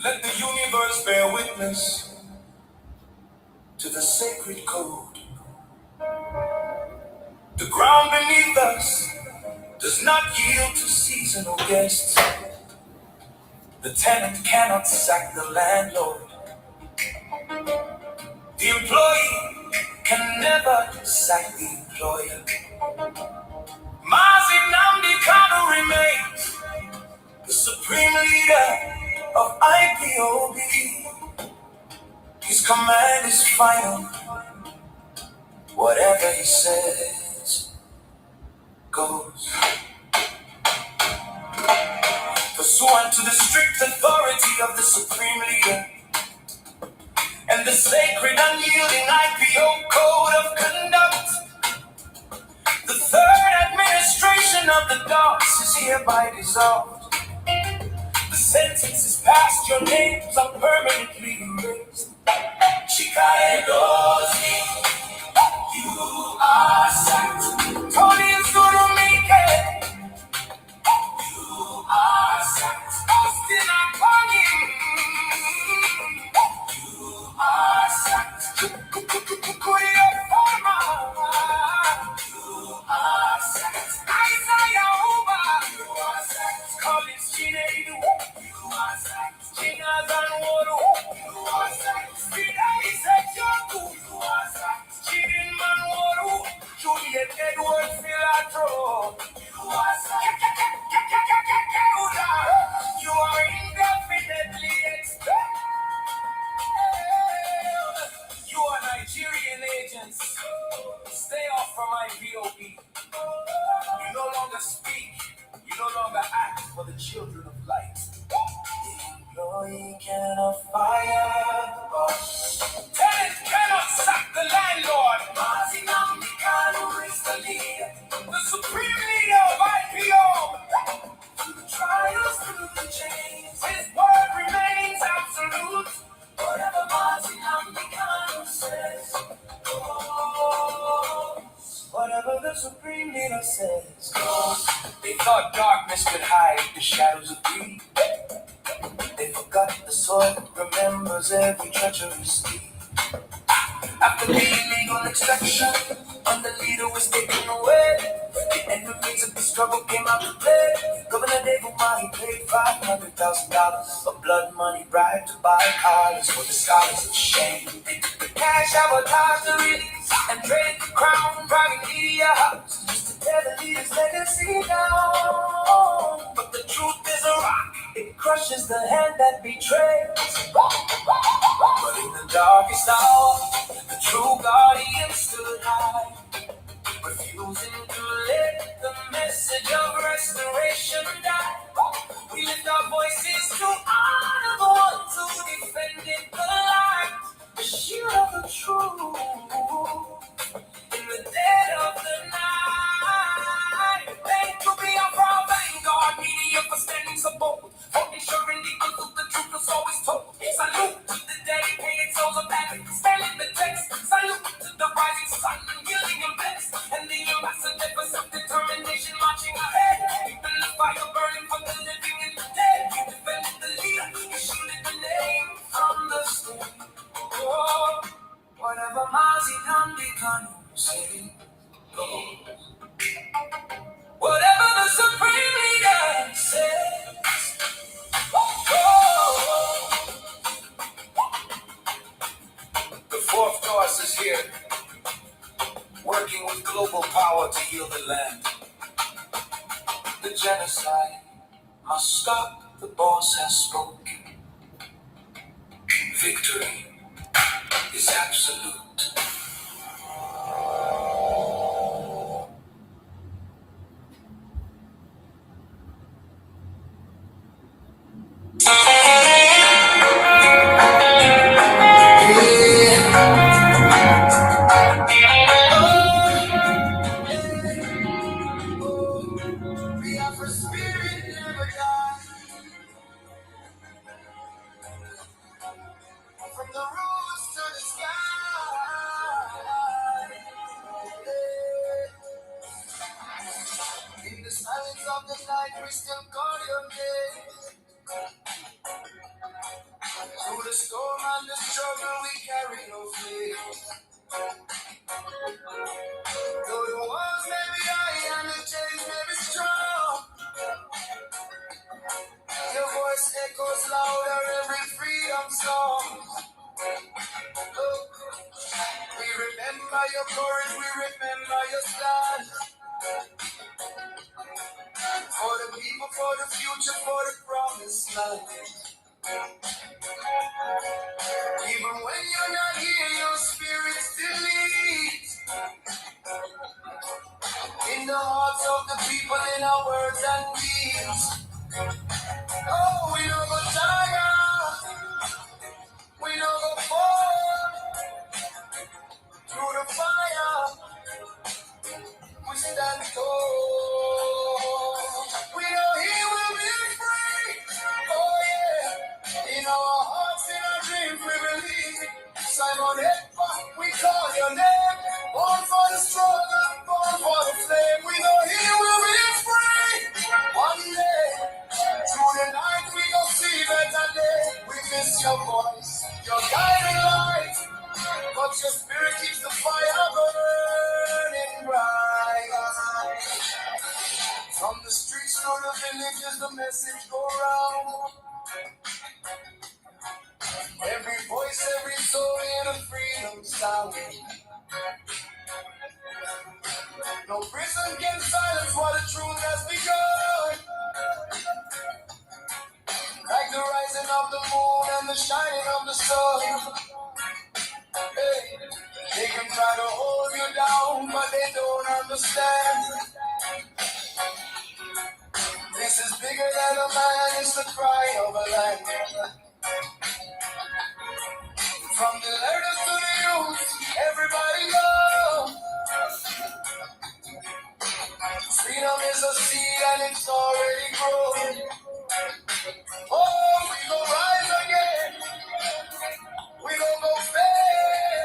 Let the universe bear witness to the sacred code. The ground beneath us does not yield to seasonal guests. The tenant cannot sack the landlord. The employee can never sack the employer. Mazi Nnamdi Kanu remains the supreme leader of IPOB. His command is final. Whatever he says goes. Pursuant to the strict authority of the supreme leader and the sacred unyielding IPO code of conduct, the third administration of the DOS is hereby dissolved. The sentence is passed, your names are permanently erased. Chikaedozi, you are sacked. Tony is gonna make it. You are sacked. Austin upon him. You are sacked. Kuria Farmer. You are sacked. Isaiah Uba. You are sacked. Collins Chinedu. You are sacked. Chinas and Wodo. You are sacked. Frida Isaac Yoku. You are sacked. Chidin Manwodu. Juliet Edward Filatro. You are sacked. You are indefinitely expelled. You are Nigerian agents. Stay off from my VOP. You no longer speak. You no longer act for the children of light. The employee cannot fire the boss. Tenant cannot sack the landlord. Mazi Nnamdi Kanu is the leader. The supreme leader of IPO. Through the trials, through the chains, his word remains absolute. Whatever Mazi Nnamdi Kanu says goes. Whatever the supreme leader says goes. They thought darkness could hide the shadows of greed. They forgot the soil remembers every treacherous deed. After the illegal extraction, when the leader was taken away, the enemies of the struggle came out to play. Governor David Mahi paid $500,000 of blood money bribe to buy collars for the scholars of shame. They took the cash, sabotage the release, and trade the crown, private media houses, just to tear the leader's legacy down. But the truth is a rock, it crushes the hand that betrays. But in the darkest hour, the true guardian stood high, refusing to let the message of restoration die. We lift our voices to honor the ones who defended the light, the shield of the truth, in the dead of the night. Thank you, Biafra, vanguard media for standing so bold, for ensuring the truth, the truth is always told. Salute to the dedicated souls of that spelling the text. Salute to the rising sun, yielding and blessed, and the ambassador for self-determination marching ahead. Keeping the fire burning for the living and the dead. You defended the leader, you shielded the name from the stain. Oh, whatever Mazi Nnamdi Kanu say goes. Whatever the supreme leader says goes. The fourth course is here, working with global power to heal the land. The genocide must stop, the boss has spoken. Victory is absolute. Biafra spirit never dies. From the roots to the sky. In the silence of the night, we still call your name. Though the walls may be high and the chains may be strong, your voice echoes louder every freedom song. Oh, we remember your courage, we remember your stand. For the people, for the future, for the promised land. Even when you're not here, your spirit still leads. In the hearts of the people, in our words and deeds. Oh, we don't go tired, we don't go fall. Through the fire, we stand tall. We know He will be free. Oh yeah, in our hearts, in our dreams, we believe. Simon Ekpa'S, we call your name. Born for the struggle, born for the flame. We know He will be free. One day, through the night, we gon' see better day. We miss your voice, your guiding light. But your spirit keeps the fire burning bright. From the streets to the villages, the message go round. Every voice, every soul in a freedom sound. No prison can silence what the truth has begun. Like the rising of the moon and the shining of the sun. Hey, they can try to hold you down, but they don't understand. This is bigger than a man, it's the cry of a land. From the elders to the youth, everybody go. Freedom is a seed and it's already grown. Oh, we gon' rise again. We gon' go fair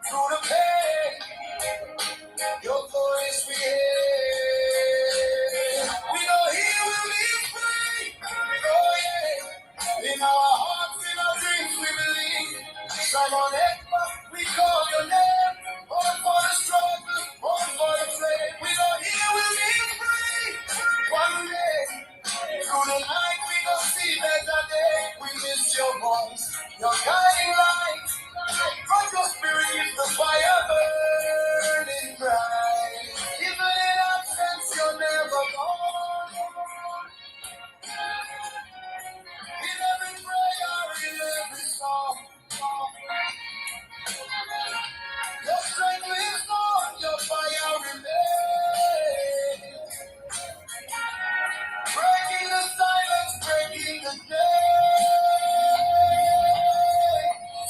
through the pain. Your voice we hear. We know He will be free. Oh yeah. In our hearts, in our dreams, we believe. Simon Ekpa'S, we call your name. Born for the struggle, born for the flame. We know He will be free. One day, through the night, we gon' see better day. We miss your voice, your guiding light. From your spirit is the fire burning bright. Even in absence, you're never gone. In every prayer, in every song, your strength lives on, your fire remains. Breaking the silence, breaking the day.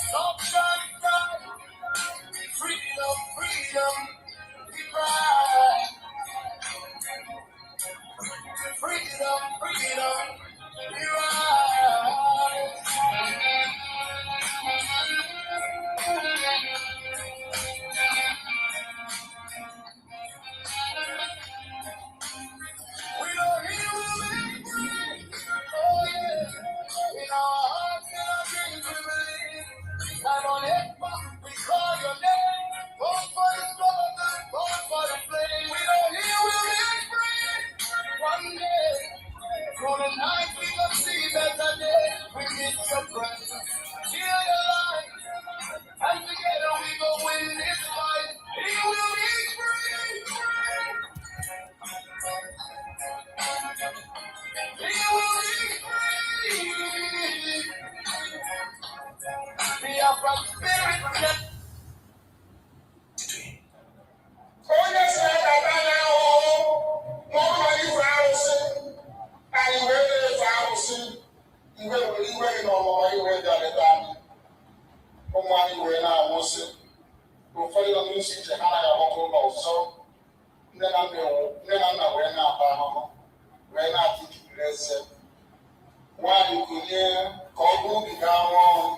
Stop shining bright. Freedom, freedom, we cry. Freedom, freedom, we rise. We know He will be free. Oh yeah. In our hearts, in our dreams, we believe. Simon Ekpa'S, we call your name. Born for the struggle, born for the flame. We know He will be free. One day, through the night, we will see better day. We miss your presence, feel your light, and together we go win this fight. He will be free. He will be free. Biafra spirit, yes. Onye si na-abata n'ahụ, ma ọ nọ iwe arụsị, anyị wee na-efe arụsị, iwe na ọmụma iwe ga-adịta anyị. Ụmụ anyị wee na-anwụsị. Ụfọdụ nọ n'isi iche ha anaghị agbakọ ụlọ ọzọ. Nne na nna wee na-ata ahụhụ, wee na-atụ jupụrụ eze. Nwaanyị kunye ka ọ bụ ubi ga-anwụ ọrụ.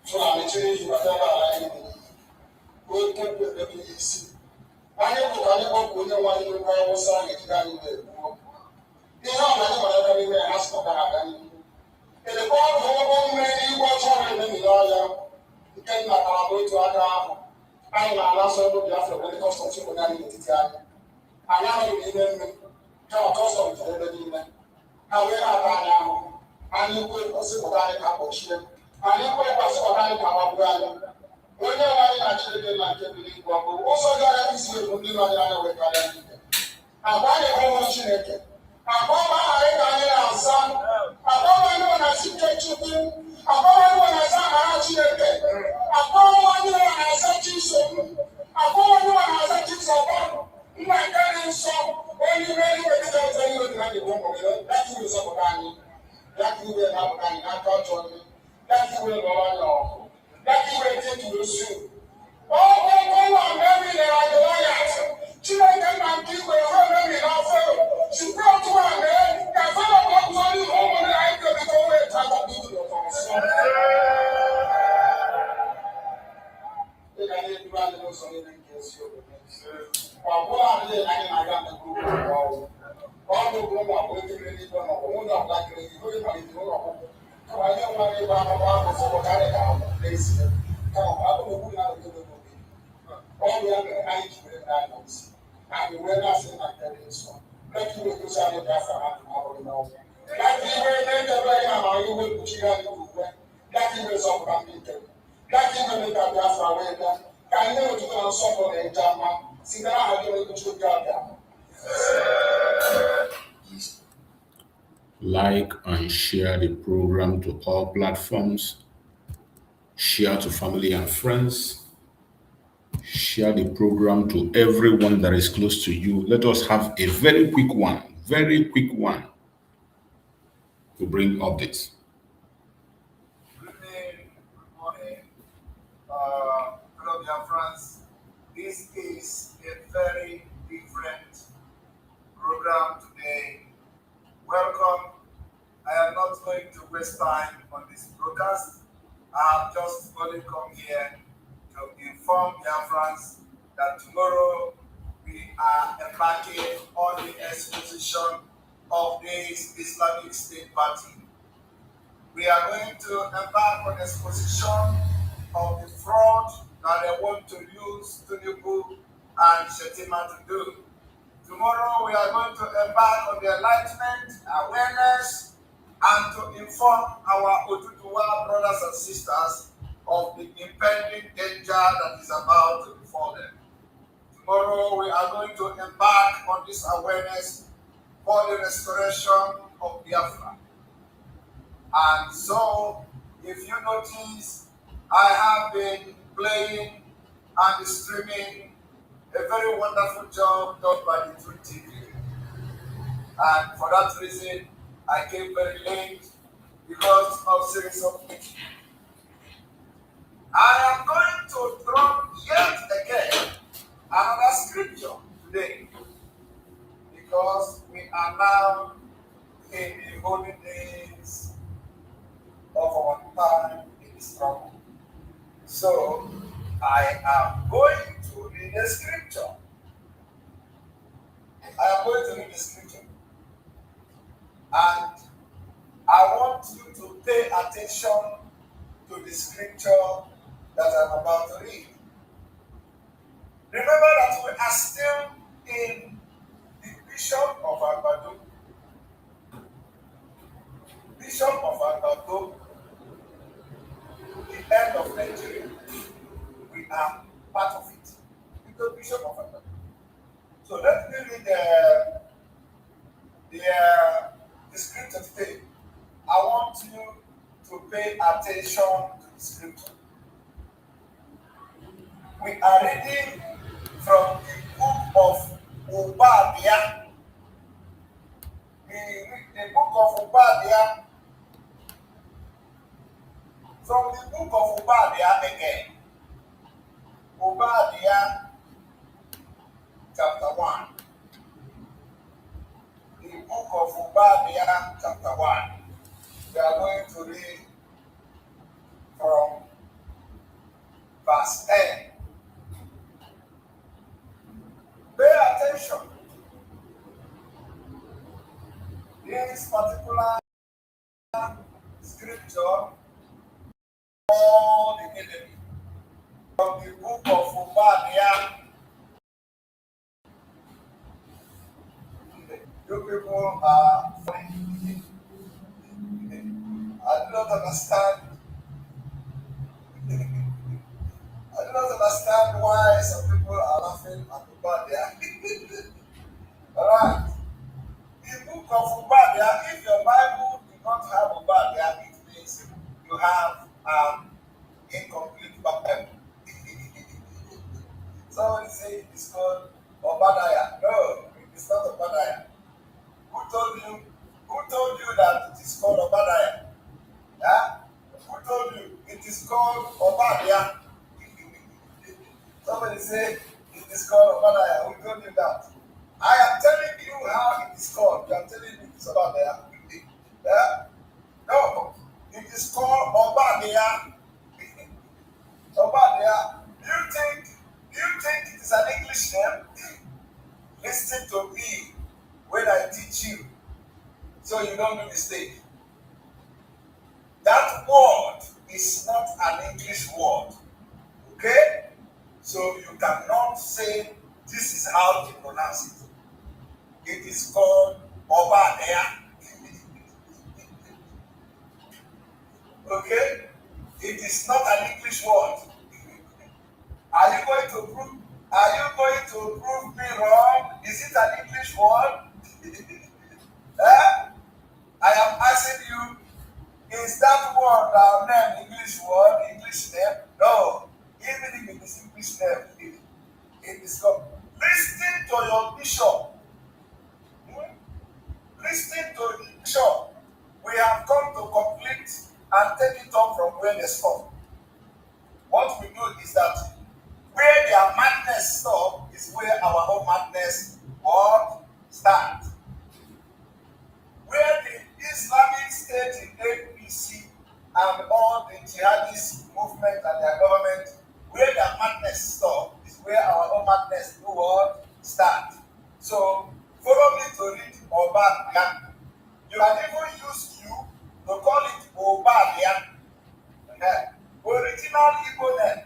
Fulani chiri ji batara ala Igbo. Oke ebe isi. Anyị bụ ka anyị kpọpụ onye nwaanyị n'ugwu Awụsa ga-ejide anyị na-egbuo. Ihe ọ bụla anyị mara ebe n'ime ha sịpụtara aga n'ihu. Edekwa ọdụ ụgbọ mmiri igwe ọcha na-emebi n'ọhịa. nke nna ka bụ otu aka ahụ anyị na-alasọ ebe Biafra bụ ndị kọstọm chịpụ ya n'etiti anyị anyị anaghị n'ime mmiri kama kọstọm jere ebe niile ha wee na-ata anyị ahụhụ anyị kwe kwesịpụta anyị ka kpọchie anyị kwe kwesịpụta anyị ka gbagbuo anyị onye nwe anyị na Chineke na nke bi n'igwe ọ bụ ụzọ gara isi ebu ndị nọ anya wekarịa n'ike agbanyeghị ụmụ Chineke agbanwe anyị ka anyị na-aza agbanwe ndị na-asị ike Chukwu agbanwe ndị na-aza amara Chineke agbanwe ndị na-aza Chisom agbanwe ndị na-aza Chisom nna nke dị nsọ onye ime eluigwe dịka ọzọ ihe dị na ndị bụ ụmụ gị ya ka iwe zọpụta anyị ya ka iwe na-apụta anyị n'aka ọjọọ ndị ya ka iwe lụọ anyị ọgụ ya ka iwe tetuo osu ọgwụgwụ mebi na adịlayat Chineke na nke igwe hụ mebi n'afọ chukwu otu a mee ka fero ọgụzọ n'ihu ụmụnne anyị kebikọ wee tata bidu n'ụtọrọsọ ị ga na-eduru anyị n'ụzọ niile nke eziokwu ọ bụla adịghị anyị na-aga n'egwu ọgwụ ọdụ bụ ụmụ akwụkwọ ekiri n'igwe ma ọ bụ ụlọ ọbụlakịrị gị onye malitere ụlọ ọgwụgwụ kama ihe nwere ịgba akwụkwọ ahụ sọpụtarị ka n'ezie kama ọ bụ okwu na-adịghị n'oge ọ bụ ya mere anyị ji were anyị n'isi anyị wee na-asị na nke dị nsọ leki iwe gosi anyị Biafra ha dị n'ọbụghị n'ọgwụ leki iwe na-edebe anyị ama iwe kpuchiri anyị ukwe leki iwe zọpụta ndị nke leki iwe mee ka Biafra wee bịa ka anyị na-ewetuta na nsọpụrụ na ịja mma site n'aha gị onye kuchi oge abịa. Like and share the program to all platforms. Share to family and friends. Share the program to everyone that is close to you. Let us have a very quick one to bring updates. Good morning, hello Biafrans. This is a very different program today. Welcome. I am not going to waste time on this broadcast. I have just only come here to inform Biafrans that tomorrow we are embarking on the exposition of this Islamic State Party. We are going to embark on exposition of the fraud that they want to use Tinubu and Shetima to do. Tomorrow we are going to embark on the enlightenment, awareness, and to inform our Oduduwa brothers and sisters of the impending danger that is about to befall them. Tomorrow we are going to embark on this awareness for the restoration of Biafra. And so, if you notice, I have been playing and streaming a very wonderful job done by the True TV. And for that reason, I came very late because of series of meetings. I am going to drop yet again another scripture today because we are now in the holy days of our time in the struggle. So I am going to read the scripture. I am going to read the scripture. And I want you to pay attention to the scripture that I'm about to read. Remember that we are still in the Bishop of Agbado. Bishop of Agbado, the end of Nigeria. We are part of it. The Bishop of Agbado. So let me read the scripture today. I want you to pay attention to the scripture. We are reading from the book of Obadiah. We read the book of Obadiah. From the book of Obadiah again. Obadiah chapter 1. The book of Obadiah chapter 1. We are going to read from verse 10. Pay attention. This particular scripture, all the enemy the book of Obadiah. You people are funny. I do not understand. I do not understand why some people are laughing at Obadiah. Alright. The book of Obadiah, if your Bible do not have Obadiah, it means you have incomplete Bible. Somebody say it's called Obadiah. No, it's not Obadiah. Who told you? Who told you that it is called Obadiah? Yeah? Who told you it is called Obadiah? Somebody say it is called Obadiah. Who told you that? I am telling you how it is called. You are telling me it's Obadiah. Yeah? No, it is called Obadiah. Obadiah. Do you think it is an English name? Listen to me when I teach you, so you don't do mistake. That word is not an English word. Okay? So you cannot say this is how to pronounce it. It is called Obadiah. Okay? It is not an English word. Are you going to prove me wrong? Is it an English word? Eh? I am asking you, is that word our name English word, English name? No. Even if it is English name, it is called. Listen to your bishop. Listen to the bishop. We have come to complete and take it up from where they stop. What we do is that where their madness stop is where our own madness will start. Where the Islamic State in APC and all the jihadist movement and their government, where their madness stop is where our own madness will start. So follow me to read Obadiah. You can even use you to call it Obadiah. Original Igbo name.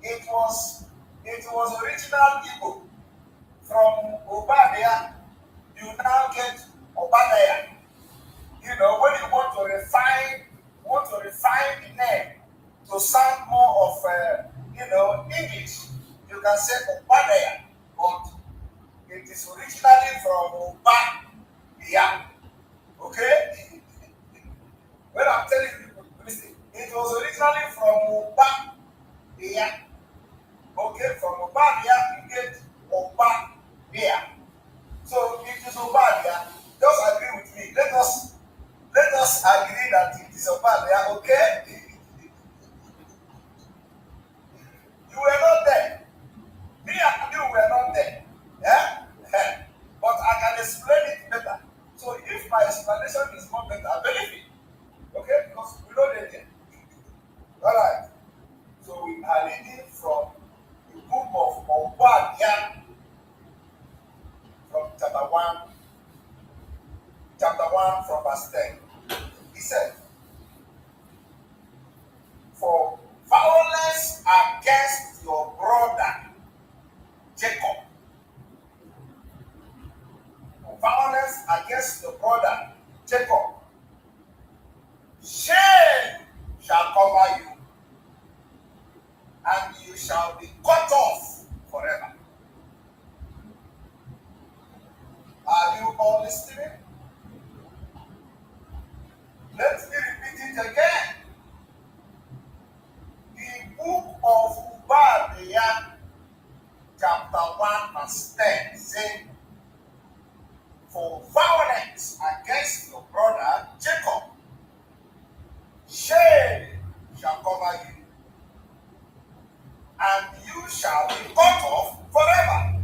It was original Igbo. From Obadiah, you now get Obadiah. You know, when you want to refine the name to sound more of English, you can say Obadiah, but it is originally from Obadiah. Okay? When I'm telling people, listen, it was originally from Obadiah. Okay, from Obadiah you get Obadiah. So it is Obadiah. Just agree with me. Let us agree that it is Obadiah. Okay? You were not there. Me and you were not there. Yeah? But I can explain it better. So if my explanation is more better, believe it. Okay? Because we know they did. Alright. So we are reading from the book of Obadiah from chapter 1 from verse 10. He said, for violence against your brother Jacob, for violence against your brother Jacob, shame shall cover you, and you shall be cut off forever. Are you all listening? Let me repeat it again. The book of Obadiah, chapter 1, verse 10, says, for violence against your brother Jacob, shame shall cover you, and you shall be cut off forever.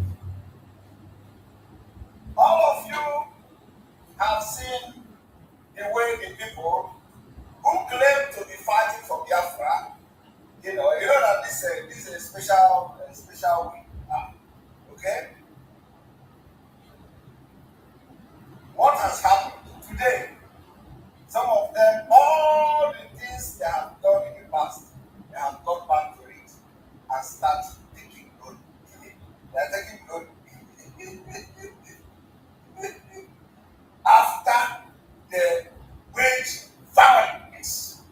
All of you have seen the way the people who claim to be fighting for Biafra, you know that this is a special week. Okay? What has happened today? Some of them, all the things they have done in the past, they have gone back to it. start taking note. They are taking note. After the wage violence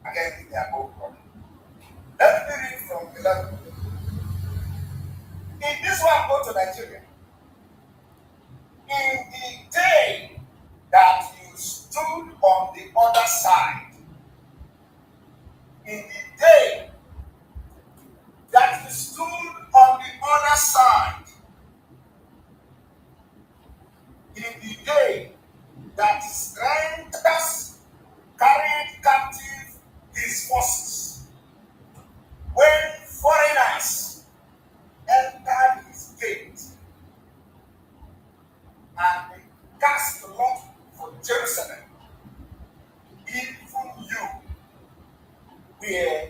against their own brother. Let me read from 11. In this one, go to Nigeria. In the day that you stood on the other side, in the day that you stood on the other side, in the day that strangers carried captive his forces, when foreigners entered his gate and they cast lot for Jerusalem, even you were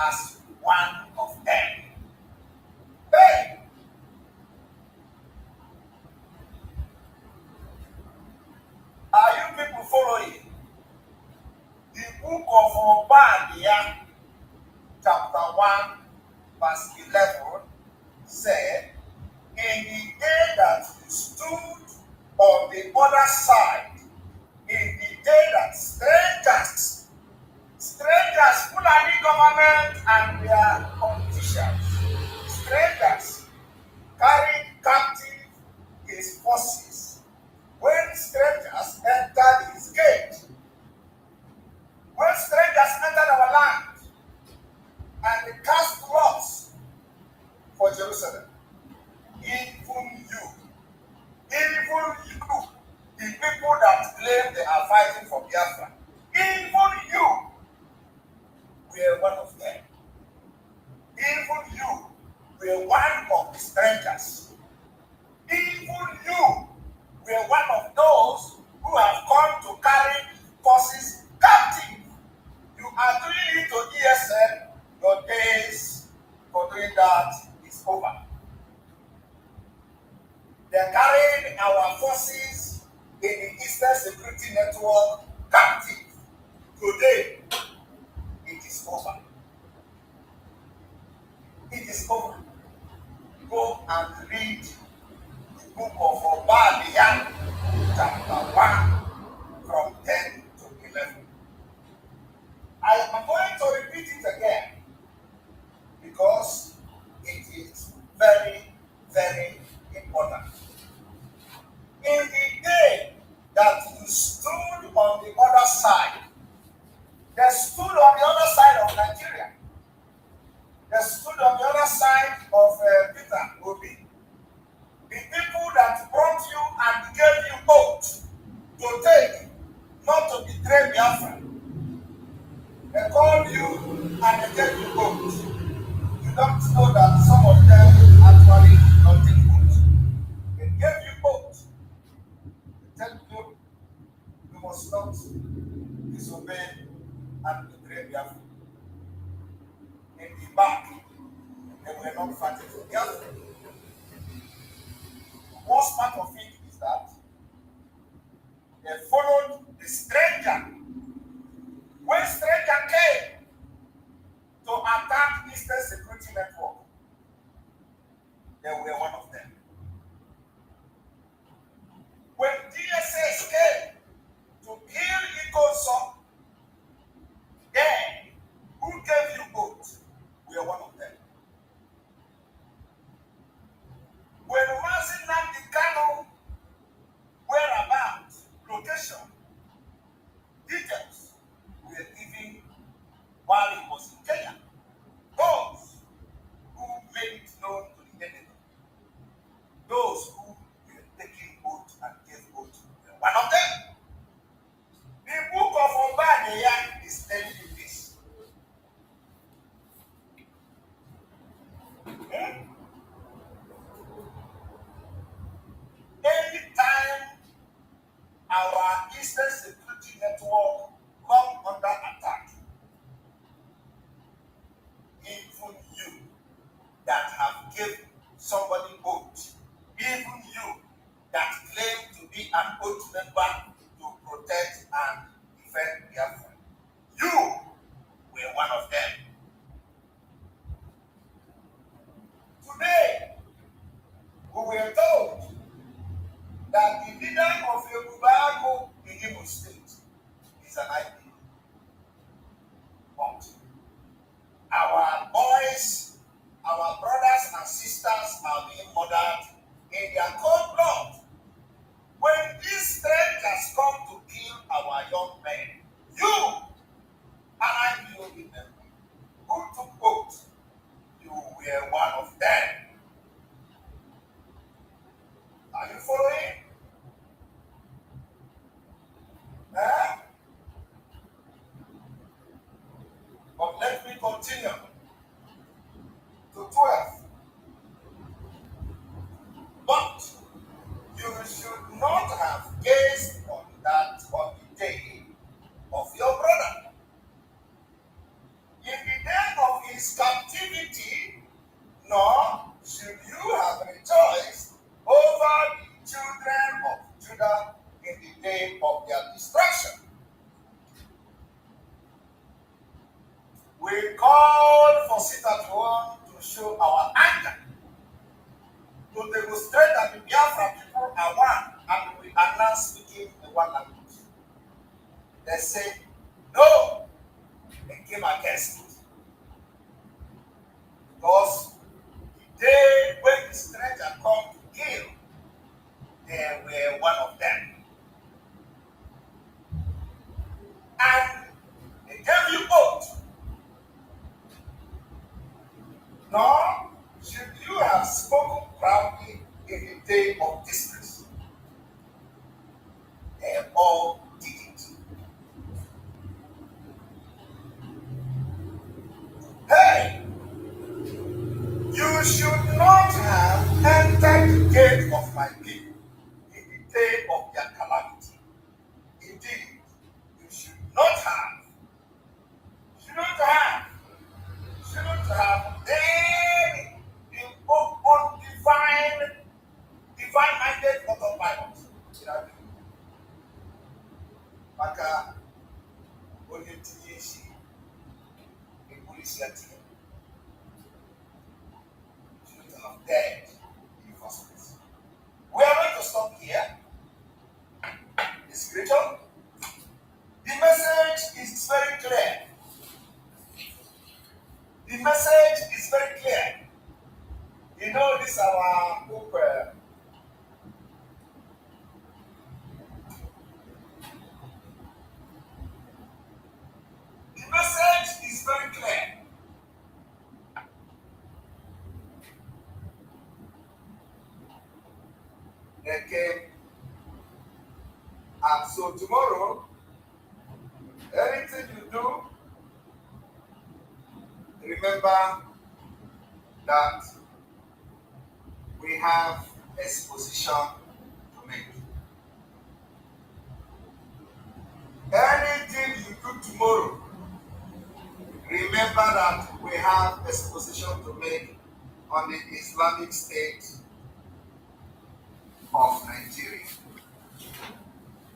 as one of them. Hey! Are you people following? The book of Obadiah, chapter 1, verse 11, said, in the day that you stood on the other side, in the day that strangers, Fulani government and their politicians, strangers carried captive his forces, when strangers entered his gate, when strangers entered our land, and they cast lots for Jerusalem, even you, the people that claim they are fighting for Biafra, even you were one of them. Even you were one of the strangers. Even you were one of those who have come to carry forces captive. You are doing it to ESN, your days for doing that is over. They carried our forces in the Eastern Security Network captive. Today, it is over. It is over. Go and read the book of Obadiah, chapter 1, from 10 to 11. I am going to repeat it again because it is very, very important. In the day that you stood on the other side, they stood on the other side of Nigeria. They stood on the other side of Peter Obi. The people that brought you and gave you oath to take, not to betray Biafra. They called you and they gave you oath. You don't know that some of them actually did not take oath. They gave you oath. They tell you you must not disobey and betray Biafra. In the back, they were not fighting for Biafra. The worst part of it is that they followed the stranger. When stranger came to attack Eastern Security Network, they were one of them. When DSS came to kill Ikoso, they who gave you oath were one of them. When Mazi Nnamdi Kanu whereabouts, location, details were given while he was in Kenya, those who made it known to the enemy, those who were taking oath and gave oath were one of them. The book of Obadiah is telling you this. Anytime our Eastern Security Network come under attack, even you that have given somebody oath, even you that claim to be an oath member to protect and defend Biafra, you were one of them. were one of them. Are you following? Eh? But let me continue to 12. But you should not have gazed on that on the day of your brother. In the day of his captivity, nor should you have rejoiced over the children of Judah in the day of their destruction. We call for sit-at-home to show our anger, to demonstrate that the Biafra people are one, and we are now speaking in one language. They say, no, they came against it. Because the day when the stranger come to kill, they were one of them. And they gave you oath. Nor should you have spoken proudly in the day of distress. They all did it. Hey! You should not have entered the gate of my people in the day of their calamity. Indeed, you should not have any divine-minded autopilot. Maka onye tinye isi ebulisi atinye. Should have died in the first place. We are going to stop here. The scripture. The message is very clear. The message is very clear. You know, this is our book. The message is very clear. Okay. And so tomorrow, anything you do, remember that we have exposition to make. Anything you do tomorrow, remember that we have exposition to make on the Islamic State of Nigeria,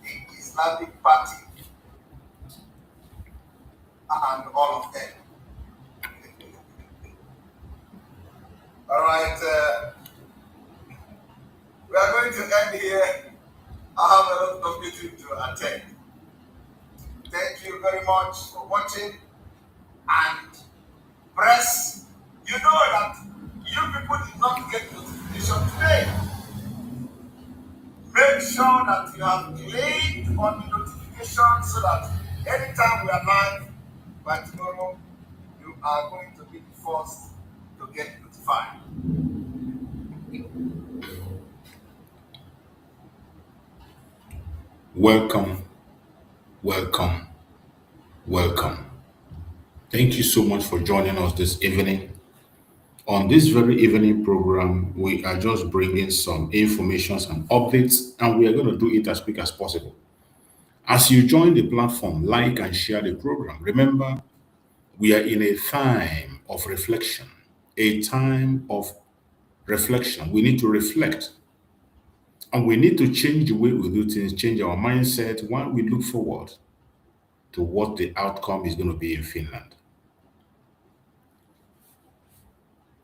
the Islamic Party, and all of them. All right, we are going to end here. I have a lot of meetings to attend. Thank you very much for watching, and press. You know that you people did not get notification today. Make sure that you have clicked on the notification so that anytime we are live by tomorrow, you are going to be the first to get notified. Welcome, welcome, welcome. Thank you so much for joining us this evening. On this very evening program, we are just bringing some information and updates, and we are going to do it as quick as possible. As you join the platform, like and share the program. Remember, we are in a time of reflection, a time of reflection. We need to reflect, and we need to change the way we do things, change our mindset while we look forward to what the outcome is going to be in Finland.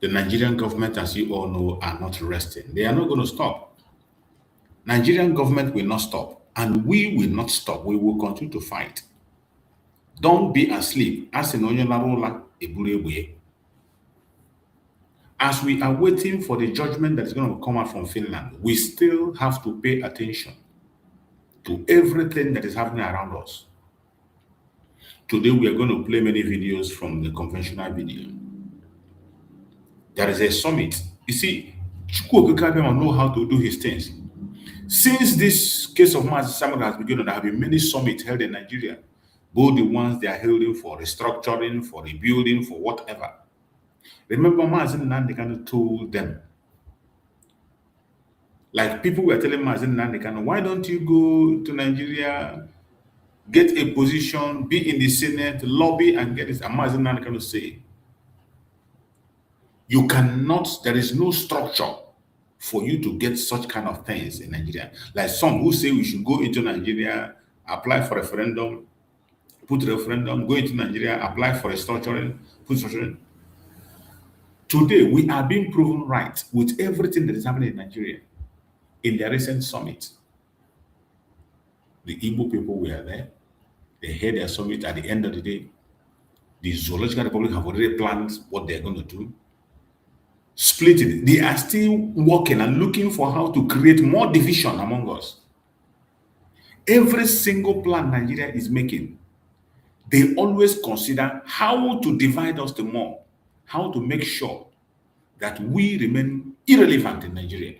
The Nigerian government, as you all know, are not resting. They are not going to stop. Nigerian government will not stop, and we will not stop. We will continue to fight. Don't be asleep. As we are waiting for the judgment that is going to come out from Finland, we still have to pay attention to everything that is happening around us. Today, we are going to play many videos from the conventional video. There is a summit. You see, Chukwu Okike Abịama know how to do his things. Since this case of Mazi Samuel has begun, there have been many summits held in Nigeria, both the ones they are holding for restructuring, for rebuilding, for whatever. Remember, Mazi Nnamdi Kanu told them, like people were telling Mazi Nnamdi Kanu, why don't you go to Nigeria, get a position, be in the Senate, lobby, and get it? And Mazi Nnamdi Kanu say, you cannot, there is no structure for you to get such kind of things in Nigeria. Like some who say we should go into Nigeria, apply for referendum, put referendum, go into Nigeria, apply for a structuring, put structuring. Today, we are being proven right with everything that is happening in Nigeria. In the recent summit, the Igbo people were there. They had their summit. At the end of the day, the Zoological Republic have already planned what they're going to do. Split it. They are still working and looking for how to create more division among us. Every single plan Nigeria is making, they always consider how to divide us the more, how to make sure that we remain irrelevant in Nigeria.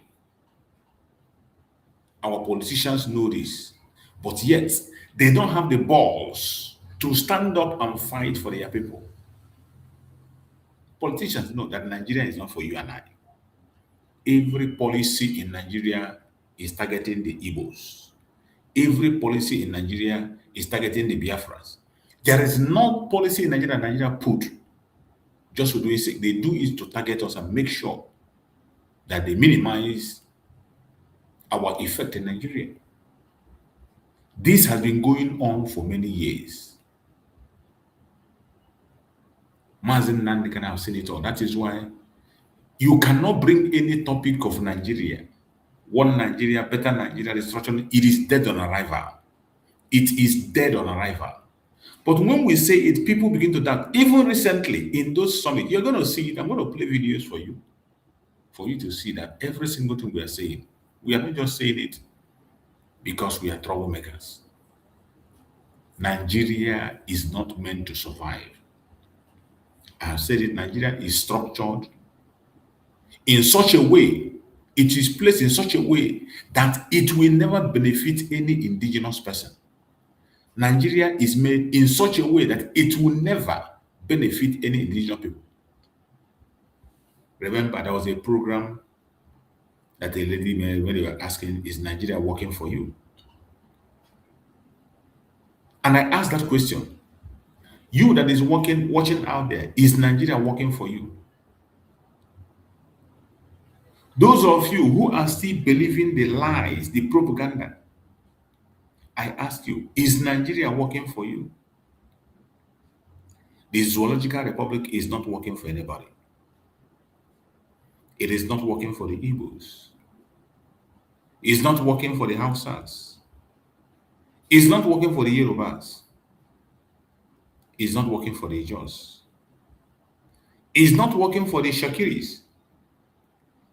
Our politicians know this, but yet they don't have the balls to stand up and fight for their people. Politicians know that Nigeria is not for you and I. Every policy in Nigeria is targeting the Igbos. Every policy in Nigeria is targeting the Biafrans. There is no policy in Nigeria put just for doing sake. They do it to target us and make sure that they minimize our effect in Nigeria. This has been going on for many years. Mazi Nnamdi Kanu have seen it all. That is why you cannot bring any topic of Nigeria, one Nigeria, better Nigeria, restructuring. It is dead on arrival. It is dead on arrival. But when we say it, people begin to doubt. Even recently, in those summits, you're going to see it. I'm going to play videos for you to see that every single thing we are saying, we are not just saying it because we are troublemakers. Nigeria is not meant to survive. I have said it, Nigeria is structured in such a way, it is placed in such a way that it will never benefit any indigenous person. Nigeria is made in such a way that it will never benefit any indigenous people. Remember, there was a program that a lady made when they were asking, is Nigeria working for you? And I asked that question. You that is watching out there, is Nigeria working for you? Those of you who are still believing the lies, the propaganda, I ask you, is Nigeria working for you? The Zoological Republic is not working for anybody. It is not working for the Igbos. It's not working for the Hausas. It's not working for the Yorubas. It's not working for the Ijaws. It's not working for the Shakiris.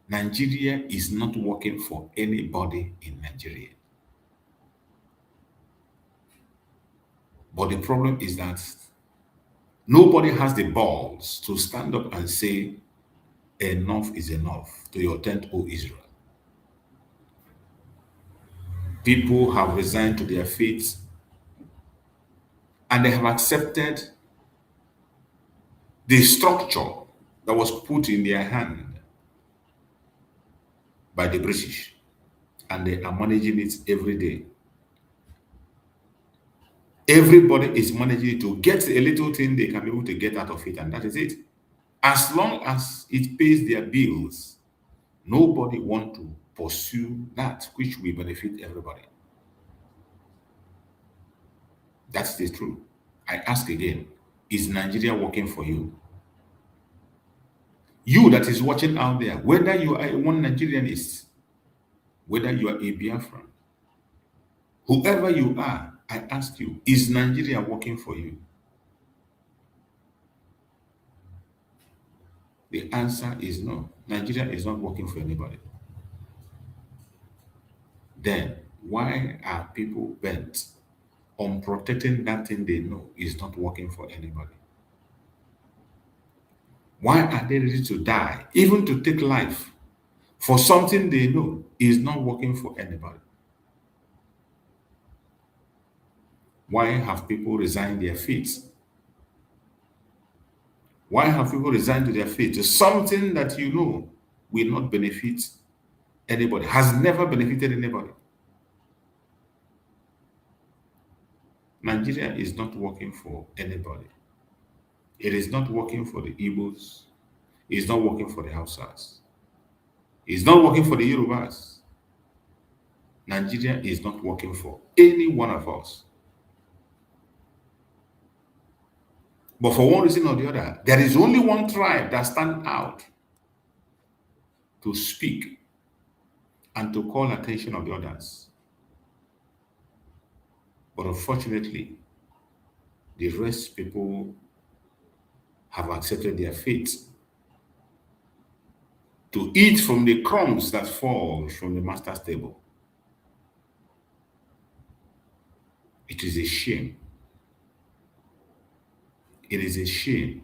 Nigeria is not working for anybody in Nigeria. But the problem is that nobody has the balls to stand up and say, enough is enough to your tent, O Israel. People have resigned to their fates and they have accepted the structure that was put in their hand by the British, and they are managing it every day. Everybody is managing to get a little thing they can be able to get out of it, and that is it. As long as it pays their bills, nobody wants to pursue that which will benefit everybody. That's the truth. I ask again, is Nigeria working for you? You that is watching out there, whether you are one Nigerianist, whether you are a Biafran, whoever you are, I ask you, is Nigeria working for you? The answer is no. Nigeria is not working for anybody. Then why are people bent on protecting that thing they know is not working for anybody? Why are they ready to die, even to take life, for something they know is not working for anybody? Why have people resigned their faith? Why have people resigned to their faith to something that you know will not benefit anybody, has never benefited anybody? Nigeria is not working for anybody. It is not working for the Igbos. It's not working for the Hausas. It's not working for the Yorubas. Nigeria is not working for any one of us. But for one reason or the other, there is only one tribe that stands out to speak and to call attention of the others. But unfortunately, the rest people have accepted their fate to eat from the crumbs that fall from the master's table. It is a shame. It is a shame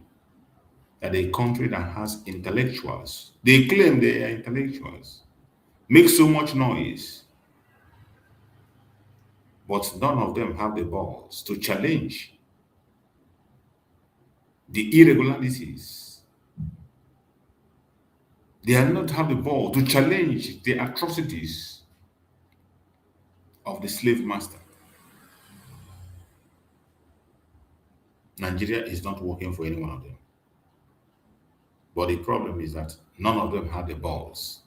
that a country that has intellectuals, they claim they are intellectuals, make so much noise, but none of them have the balls to challenge the irregularities. They do not have the ball to challenge the atrocities of the slave master. Nigeria is not working for any one of them. But the problem is that none of them have the balls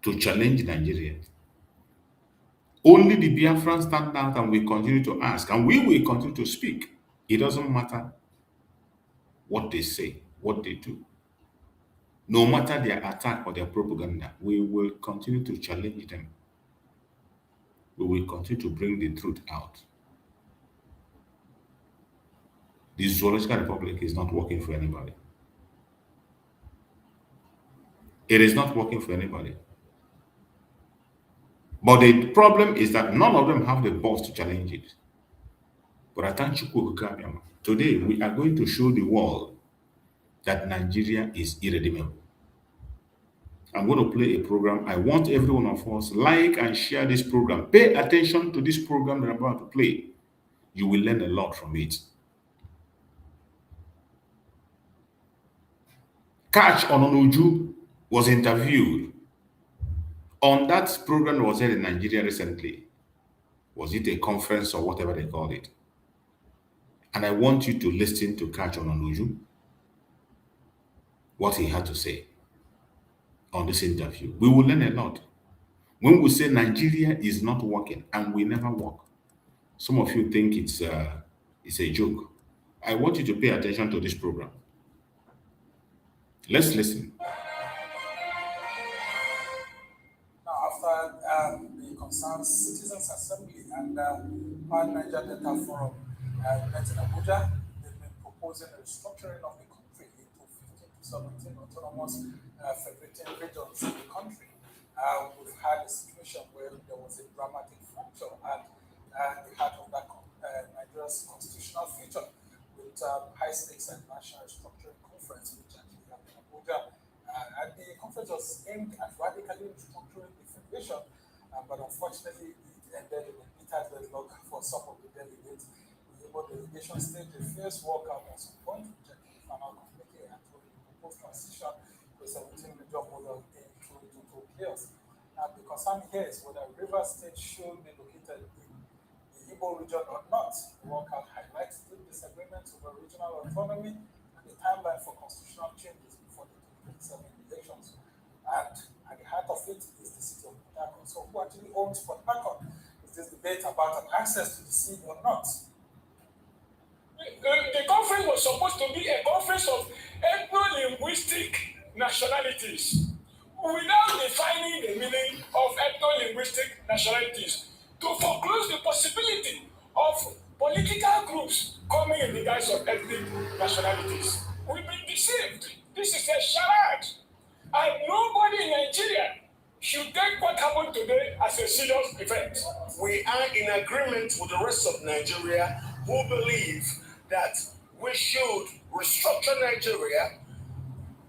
to challenge Nigeria. Only the Biafrans stand out and we continue to ask, and we will continue to speak. It doesn't matter what they say, what they do. No matter their attack or their propaganda, we will continue to challenge them. We will continue to bring the truth out. The Zoological Republic is not working for anybody. It is not working for anybody. But the problem is that none of them have the balls to challenge it. But I thank you, today we are going to show the world that Nigeria is irredeemable. I'm going to play a program. I want every one of us like and share this program. Pay attention to this program that I'm about to play. You will learn a lot from it. Catch Ononuju was interviewed on that program that was held in Nigeria recently. Was it a conference or whatever they call it? And I want you to listen to Catch Ononuju, what he had to say on this interview. We will learn a lot. When we say Nigeria is not working, and we never work, some of you think it's a joke. I want you to pay attention to this program. Let's listen. Now, after the Concerned Citizens Assembly and Pan Niger Delta Forum met in Abuja, they've been proposing a restructuring of the country into 15 to 17 autonomous federating regions in the country. We've had a situation where there was a dramatic fracture at the heart of that Nigeria's constitutional future with high stakes and national restructuring conference, which actually happened in Abuja. And the conference was aimed at radically restructuring the federation, but unfortunately it ended in a bitter deadlock for some of the delegates. The Igbo delegation staged a fierce walkout at some point, which actually found out completely and told the proposed transition to a 17-major model into total chaos. The concern here is whether River State should be located in the Igbo region or not. The walkout highlights the disagreements over regional autonomy and the timeline for constitutional changes before the 2027 elections. And at the heart of it is the city of Port Harcourt. So who actually owns Port Harcourt? Is this debate about access to the sea or not? The conference was supposed to be a conference of ethno-linguistic nationalities, without defining the meaning of ethno-linguistic nationalities, to foreclose the possibility of political groups coming in the guise of ethnic nationalities. We've been deceived. This is a charade. And nobody in Nigeria should take what happened today as a serious event. We are in agreement with the rest of Nigeria who believe that we should restructure Nigeria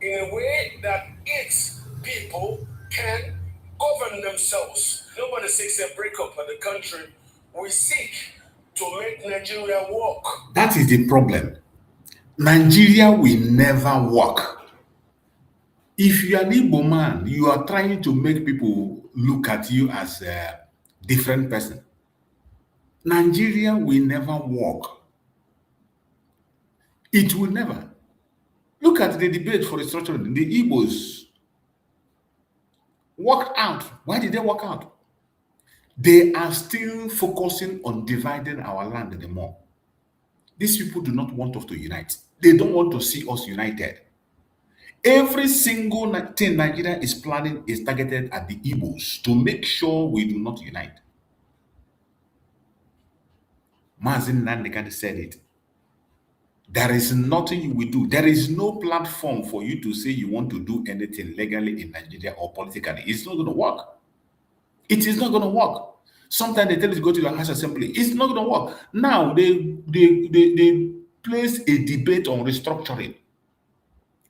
in a way that its people can govern themselves. Nobody seeks a breakup of the country. We seek to make Nigeria work. That is the problem. Nigeria will never work. If you are an Igbo man, you are trying to make people look at you as a different person. Nigeria will never work. It will never. Look at the debate for restructuring. The Igbos worked out. Why did they work out? They are still focusing on dividing our land anymore. These people do not want us to unite. They don't want to see us united. Every single thing Nigeria is planning is targeted at the Igbos to make sure we do not unite. Mazi Nnamdi Kanu said it. There is nothing you will do. There is no platform for you to say you want to do anything legally in Nigeria or politically. It's not going to work. It is not going to work. Sometimes they tell you to go to your house assembly. It's not going to work. Now they place a debate on restructuring.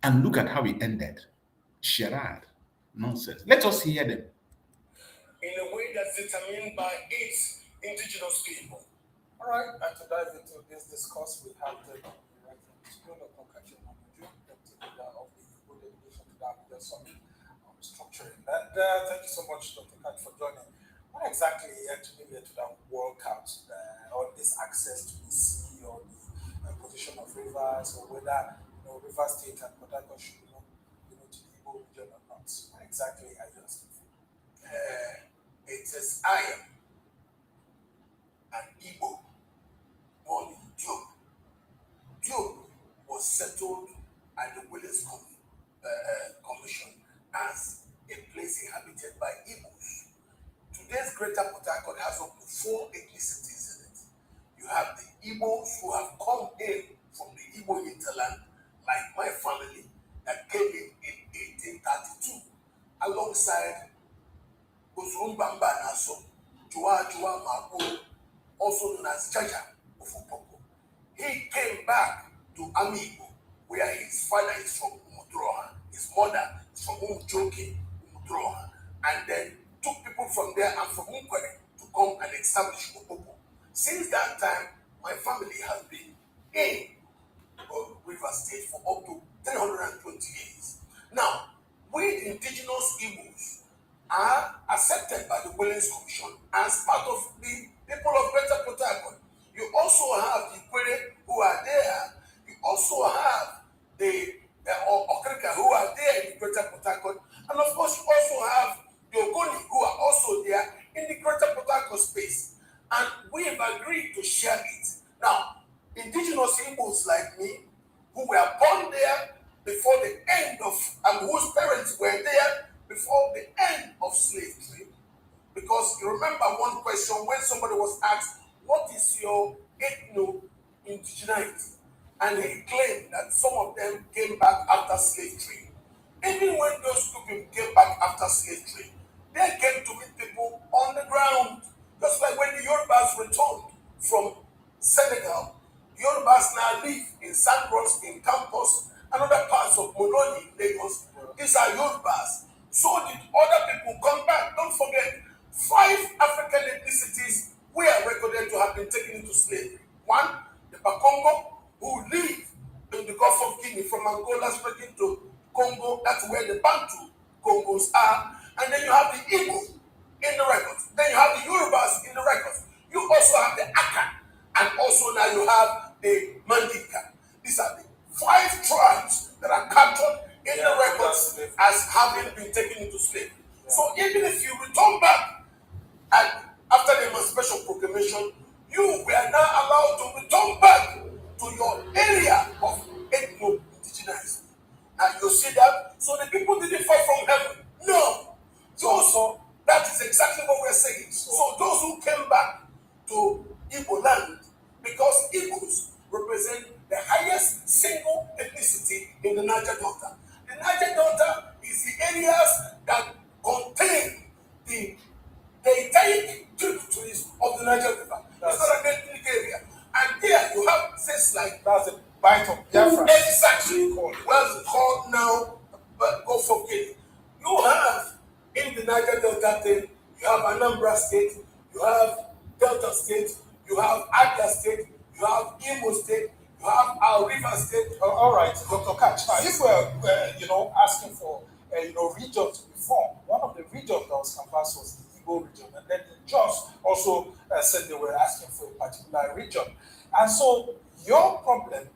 And look at how it ended. Charade. Nonsense. Let us hear them. In a way that's determined by its indigenous people. All right, and to dive into this discourse, we have the Dr. Deputy leader of the Igbo delegation to the Abuja Summit on restructuring. And thank you so much, Dr. Kanu, for joining. What exactly actually led to that workout on this access to the sea or the position of rivers, or whether River State and Port Harcourt should belong to the Igbo region or not? What exactly are you asking for? It is I am an Igbo born in Diop. Diop was settled at the Willis Commission as a place inhabited by Igbos. Today's Greater Port Harcourt has up to 4 ethnicities in it. You have the Igbos who have come in from the Igbo hinterland, like my family, that came in 1832, alongside Uzumbamba Naso, Jua Mago, also known as Jaja of Opopo. He came back to Amigo, where his father is from Umudroha, his mother is from Umujoki, Umudroha, and then took people from there and from Umkwere to come and establish Opopo. Since that time, my family has been in River State for up to 320 years. Now, we indigenous Igbos are accepted by the Willis Commission as part of the people of Greater Port Harcourt. You also have the Ikwere who are there. You also have the Okrika who are there in the Greater Port Harcourt. And of course, you also have the Ogoni who are also there in the Greater Port Harcourt space. And we have agreed to share it. Now, indigenous Igbos like me, who were born there before the end of, and whose parents were there before the end of slavery. Because you remember one question when somebody was asked, what is your ethno-indigeneity? And he claimed that some of them came back after slavery. Even when those people came back after slavery, they came to meet people on the ground. Just like when the Yorubas returned from Senegal, Yorubas now live in Sandros, in Campos, and other parts of Moloni, Lagos. These are Yorubas. So did other people come back. Don't forget, 5 African ethnicities were recorded to have been taken into slavery. 1, the Bakongo, who live in the Gulf of Guinea from Angola spreading to Congo. That's where the Bantu Congos are. And then you have the Igbo in the records. Then you have the Yorubas in the records. You also have the Aka. And also now you have the Mandinka. These are the 5 tribes that are captured in the records as having been taken into slavery. So even if you return back and after the Emancipation Proclamation, you were now allowed to return back to your area of ethno-indigeneity. Now you see that? So the people didn't fall from heaven. No. So that is exactly what we're saying. So those who came back to Igbo land, because Igbos represent the highest single ethnicity in the Niger Delta. The Niger Delta is the areas that contain the entire tributaries of the Niger River. It's not an ethnic area. And there you have things like That's a bite of Biafra. exactly what's called now Delta thing, you have Anambra State, you have Delta State, you have Abia State, you have Imo State, you have our River State. All right, Dr. Catch. Now, if we're asking for region to be formed, one of the regions that was canvassed was the Igbo region, and then the judge also said they were asking for a particular region. And so your problem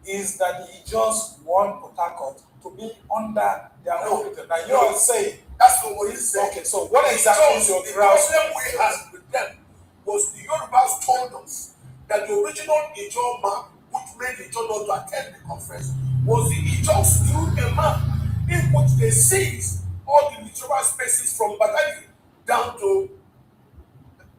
is that the Ijaws want Port Harcourt to be under their own region. Now you're saying that's not what he said. Okay, so what exactly is your ground? The problem we had with them was the Yorubas told us that the original Ijaw map, which made Ijaw not to attend the conference, was the Ijaws drew a map in which they seized all the literal spaces from Badagry down to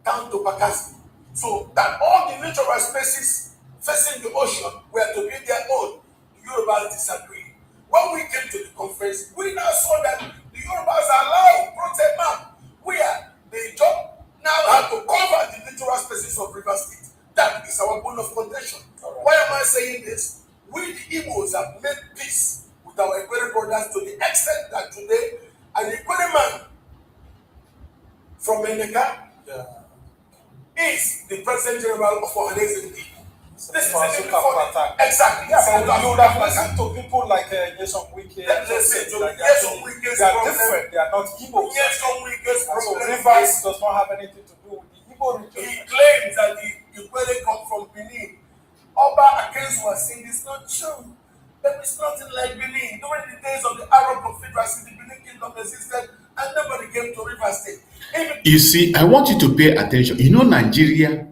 Bakassi. So that all the literal spaces facing the ocean were to be their own. The Yorubas disagreed. When we came to the conference, we now saw that the Yorubas allowed protect map where the Ijaw now have to cover the literal spaces of River State. That is our bone of contention. Right. Why am I saying this? We the Igbos have made peace with our Ekwere brothers to the extent that today an Ekwere man from Meneka is the President General of Ohanese people. This is exactly. Yeah, but you would have listened to people like Nyesom Wike. Listen to Nyesom Wike's problem. They are different. They are not Igbo. Nyesom Wike's problem. So Rivers does not have anything to do with the Igbo region. He claims that the Ikwere come from Benin. Oba Akensu was saying it's not true. There is nothing like Benin. During the days of the Arab Confederacy, the Benin Kingdom existed and nobody came to River State. You see, I want you to pay attention. You know, Nigeria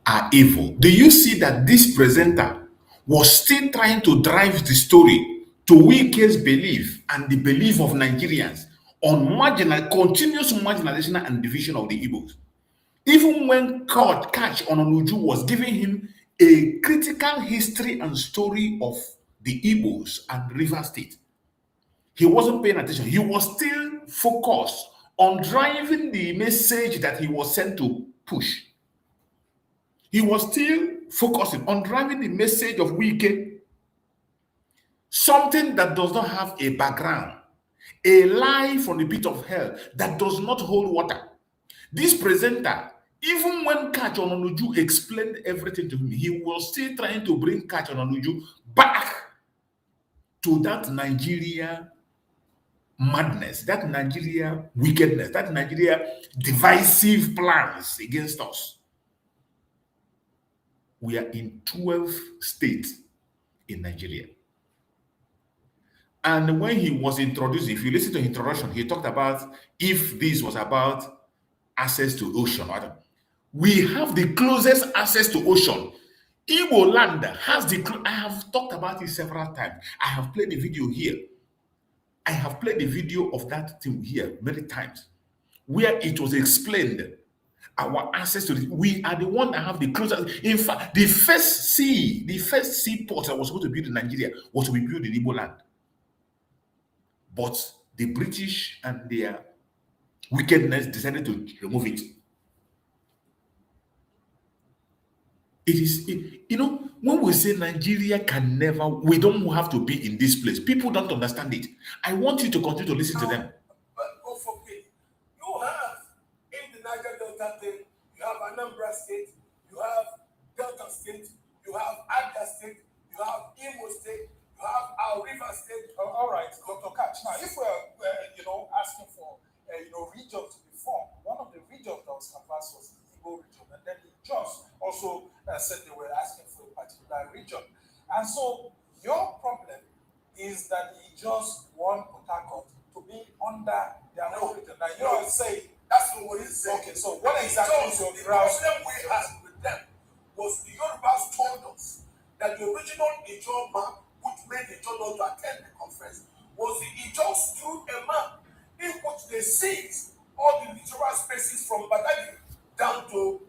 are evil. Do you see that this presenter was still trying to drive the story to Wike's belief and the belief of Nigerians on continuous marginalization and division of the Igbos? Even when Catch Ononuju was giving him a critical history and story of the Igbos and River State, he wasn't paying attention. He was still focused on driving the message that he was sent to push. He was still focusing on driving the message of Wike, something that does not have a background, a lie from the pit of hell that does not hold water. This presenter, even when Catch Ononuju explained everything to him, he was still trying to bring Catch Ononuju back to that Nigeria madness, that Nigeria wickedness, that Nigeria divisive plans against us. We are in 12 states in Nigeria. And when he was introduced, if you listen to the introduction, he talked about if this was about access to ocean. We have the closest access to ocean. Igbo land has I have talked about it several times. I have played the video here. I have played the video of that thing here many times, where it was explained our access to we are the one that have the closest. In fact, the first seaport that was supposed to be built in Nigeria was to be built in Igbo land. But the British and their wickedness decided to remove it. It is, when we say Nigeria can never, we don't have to be in this place. People don't understand it. I want you to continue to listen to them. But don't forget, you have in the Niger Delta thing, you have Anambra State, you have Delta State, you have Abia State, you have Imo State, you have our River State. All right, Dr. Catch. Now, if we're asking for region to be formed, one of the regions that was canvassed was the Igbo region, and then the judge also said they were asking for a particular region. And so your problem is that the judge want Port Harcourt to be under their own region. Now you're saying that's not what he said. Okay, so what exactly is your ground? The problem we had with them was the Yorubas told us that the original Ijaw map, which made Ijaw not to attend the conference, was the Ijaws drew a map in which they seized all the literal spaces from Badagry down to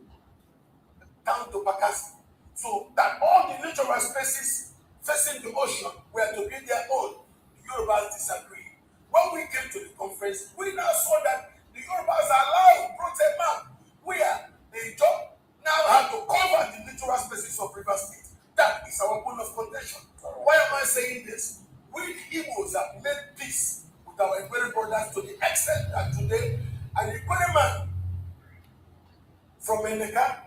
Bakassi. So that all the literal spaces facing the ocean were to be their own. The Yorubas disagreed. When we came to the conference, we now saw that the Yorubas allowed protect map where the Ijaw now have to cover the literal spaces of River State. That is our bone of contention. Why am I saying this? We the Igbos have made peace with our Ekwere brothers to the extent that today an Igbo man from Meneka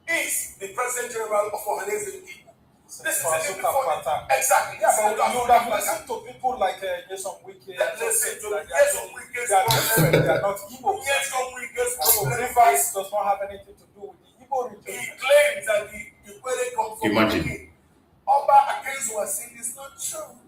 is the President General of Ohanese Igbo. This is exactly. Yeah, but you would have listened to people like Jason Wike. Listen to Jason Wike's they are different. They are not Igbo. Jason Wike's So Rivers does not have anything to do with the Igbo region. He claims that the Ikwere come from Benin. Oba Akenzo was saying it's not true.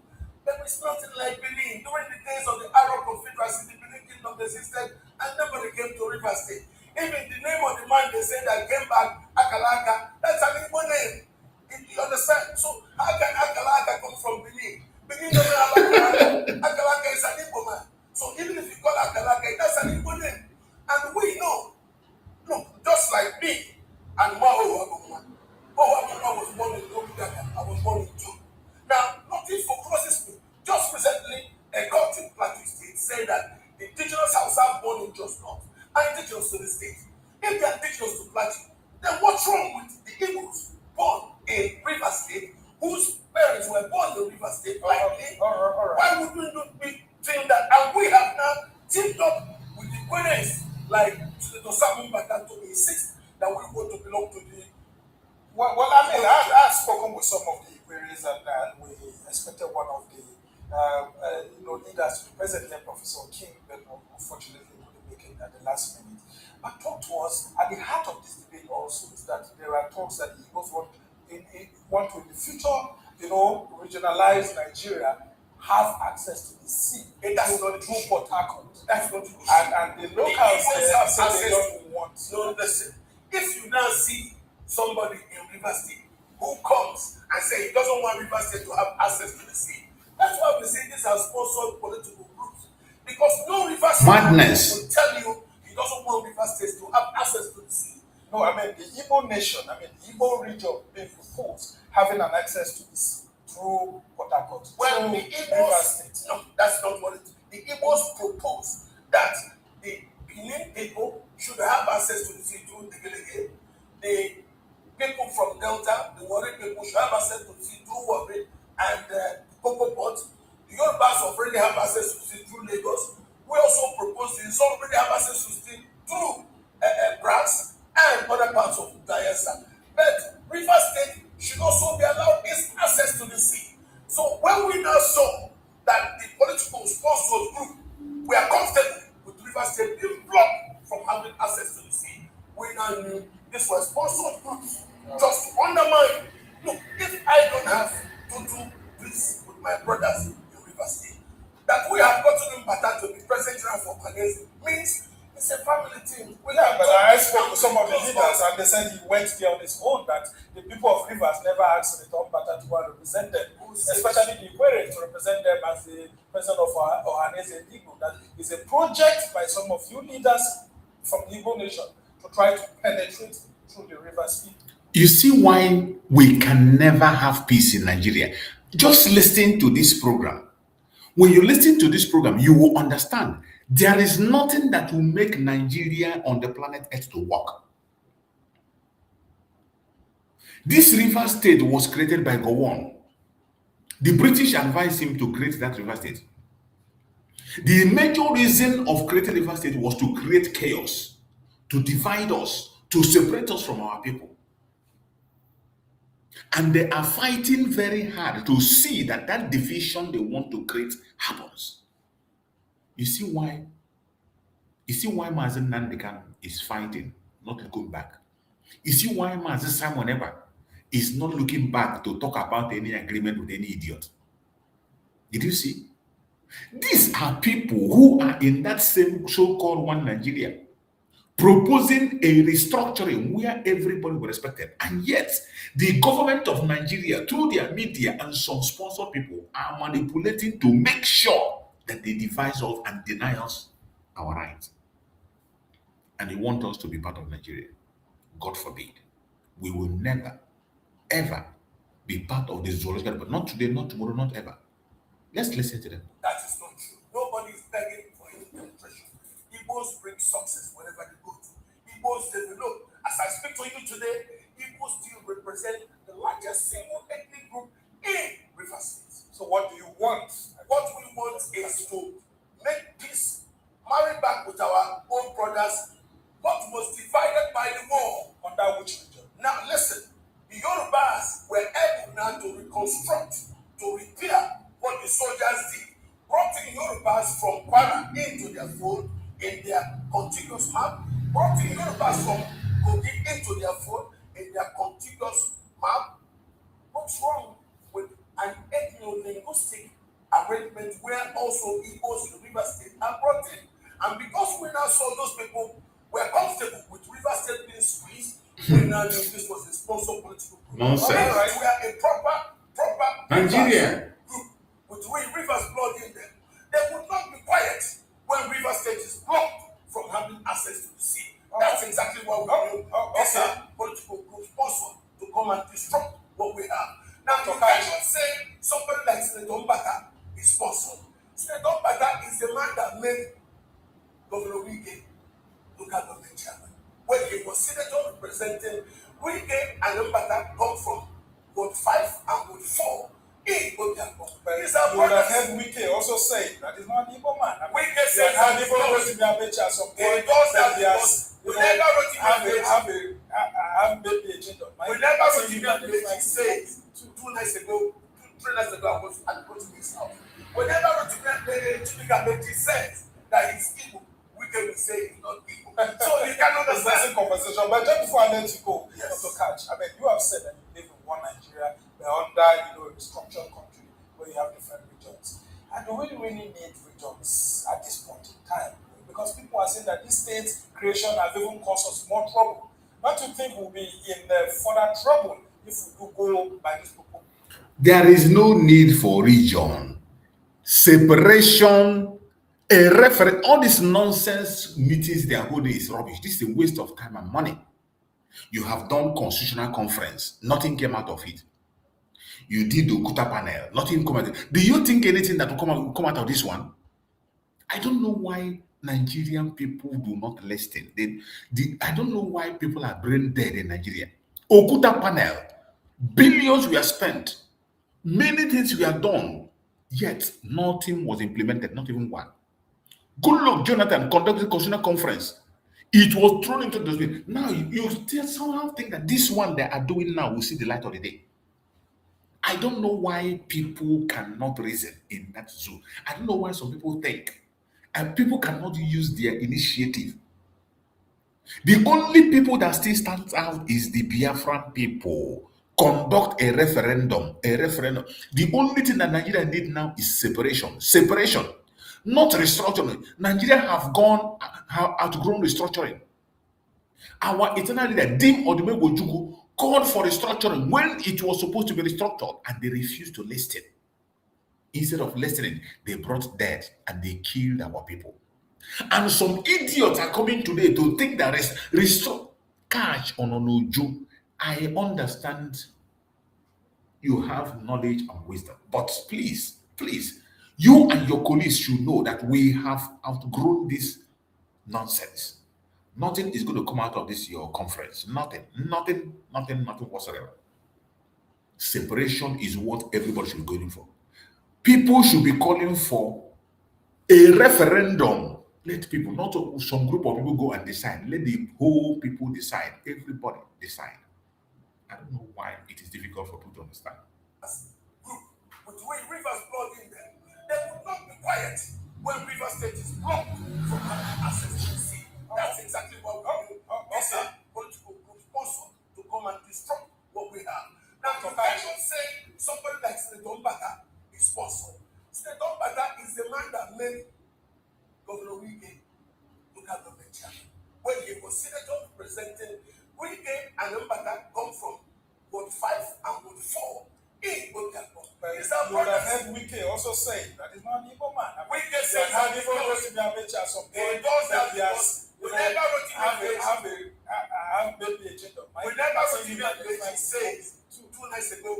There is nothing like Benin. During the days of the Arab Confederacy, the Benin Kingdom existed and nobody came to Rivers State. Even the name of the man they said that came back, Akalaka, that's an Igbo name. You understand? So how can Akalaka come from Benin? Benin doesn't have Akalaka. Akalaka is an Igbo man. So even if you call Akalaka, that's an Igbo name. And we know, look, just like me and Mao Wabuma. Was born in Obidaga. I was born in June. Now, nothing for crosses me. Just recently, a court in Plateau State said that the indigenous Hausa born in Jos North are indigenous to the state. If they are indigenous to Plateau, then what's wrong with the Igbos born in River State, whose parents were born in River State like me? Why would we not be saying that? And we have now teamed up with the Queens, like to Samu Batan to insist that we want to belong to the. Well, I mean, I've spoken with some of the queries, and we expected one of the leaders to be present here, Professor King, but unfortunately couldn't make it at the last minute. But talk to us at the heart of this debate also is that there are talks that the Igbos want to in the future, regionalize Nigeria, have access to the sea. That's not true Port Harcourt. That's not true. And the locals say they don't want. No, listen. If you now see somebody in River State who comes and says he doesn't want River State to have access to the sea, that's why we say these are sponsored political groups. Because no River State will tell you he doesn't want River State to have access to the sea. No, I mean the Igbo nation, the Igbo region being proposed having an access to the sea through Port Harcourt. Well, the Igbos, no, that's not what it is. The Igbos propose that the Benin people should have access to the sea through the Gelege. The people from Delta, the Warri people, should have access to the sea through Warri and Cocoa Port. The Yorubas already have access to the sea through Lagos. We also propose the Izon already have access to the sea through Brass and other parts of Bayelsa. But River State should also be allowed its access to the sea. So when we now saw that the political sponsors group were comfortable with River State being blocked from having access to the sea, we now knew this was sponsored groups just to undermine. Look, if I don't have to do this with my brothers in River State, that we have gotten him better to be president for Ohanese means it's a family thing. But I spoke to some of the leaders and they said he went there on his own, that the people of Rivers never asked Return Bata to represent them, especially the Ikwere to represent them as the president of Ohanese Igbo. That is a project by some of you leaders from the Igbo nation to try to penetrate through the Rivers people. You see why we can never have peace in Nigeria? Just listen to this program. When you listen to this program, you will understand there is nothing that will make Nigeria on the planet Earth to work. This river state was created by Gowon. The British advised him to create that river state. The major reason of creating river state was to create chaos, to divide us, to separate us from our people. And they are fighting very hard to see that that division they want to create happens. You see why Mazi Nnamdi Kanu is fighting, not looking back. You see why Mazi Simon Eber is not looking back to talk about any agreement with any idiot. Did you see? These are people who are in that same so-called one Nigeria, proposing a restructuring where everybody will be respected. And yet, the government of Nigeria, through their media and some sponsored people, are manipulating to make sure that they divide us and deny us our rights. And they want us to be part of Nigeria. God forbid. We will never, ever be part of this zoological, but not today, not tomorrow, not ever. Let's listen to them. That is not true. Nobody is begging for any penetration. Igbos bring success wherever they go to. Igbos develop. As I speak to you today, Igbos still represent the largest single ethnic group in River State. So what do you want? What we want is to make peace, marry back with brothers, what was divided by the war. Under which region? Now listen, the Yorubas were able now to reconstruct, to repair what the soldiers did, brought the Yorubas from Kwara into their fold in their contiguous map, brought the Yorubas from Kogi into their fold in their contiguous map. What's wrong with an ethno-linguistic arrangement where also Igbos in River State are brought in? And because we now saw those people were comfortable with River State being squeezed, we now knew this was a sponsor political group. Nonsense. Right? We are a proper Nigeria group with Rivers blood in them. They would not be quiet when River State is blocked from having access to the sea. That's exactly what we do. It's a political group sponsor to come and disrupt what we have. Now, you cannot say somebody like Senator Mbaka is sponsored. Senator Mbaka is the man that made Governor Wike local government chairman. When he was senator representing Wike and Mbaka come from Ward 5 and Ward 4 in Obiako. You would have heard Wike also say that he's not an Igbo man. Wike said that Igbo wrote in their picture at some point. He does that because we never wrote in have maybe a change of mind. we never wrote in their picture. He said 2 nights ago, 3 nights ago, I was at his house. We never wrote in their picture. He said that he's Igbo. Wike will say he's not Igbo. So you cannot understand. Conversation. But just before I let you go, to catch, I mean, you have said that you live in one Nigeria, we're under, a structured country where you have different regions. And do we really need regions at this point in time? Because people are saying that this state creation has even caused us more trouble. Don't you think we'll be in further trouble if we do go by this proposal? there is no need for region, separation, a reference. All this nonsense meetings they are holding is rubbish. This is a waste of time and money. You have done constitutional conference, nothing came out of it. You did the Okuta panel, nothing came out. Do you think anything that will come out of this one? I don't know why Nigerian people do not listen. I don't know why people are brain dead in Nigeria. Okuta panel, billions were spent, many things were done, yet nothing was implemented, not even one. Good luck, Jonathan conducted a constitutional conference. It was thrown into the dustbin. Now you still somehow think that this one they are doing now will see the light of the day. I don't know why people cannot reason in that zoo. I don't know why some people think and people cannot use their initiative. The only people that still stands out is the Biafran people. Conduct a referendum. The only thing that Nigeria need now is separation. Separation, not restructuring. Nigeria have outgrown restructuring. Our eternal leader, Dim Odumegwu Ojukwu, called for restructuring when it was supposed to be restructured, and they refused to listen. Instead of listening, they brought death and they killed our people. And some idiots are coming today to think that restore cash on Onoju. I understand you have knowledge and wisdom, but please, you and your colleagues should know that we have outgrown this nonsense. Nothing is going to come out of this your conference. Nothing whatsoever. Separation is what everybody should be going for. People should be calling for a referendum. Let people, not some group of people go and decide. Let the whole people decide. Everybody decide. I don't know why it is difficult for people to understand. Group with Rivers blood in them. They would not be quiet when River State is blocked from having access to the sea. That's exactly what we do. It's a political group sponsor to come and disrupt what we have. Now, you cannot say somebody like Senator Mbaka is sponsored. Senator Mbaka is the man that made Governor Wike local government chairman. When he was senator representing Wike and Mbaka come from Ward 5 and Ward 4 in Obiako. You would have heard Wike also say that he's not an Igbo man. Wike said that he wrote in their picture at some point. He does that because we never wrote in their picture. I have maybe a change of mind. We never wrote in their picture. He said 2 nights ago,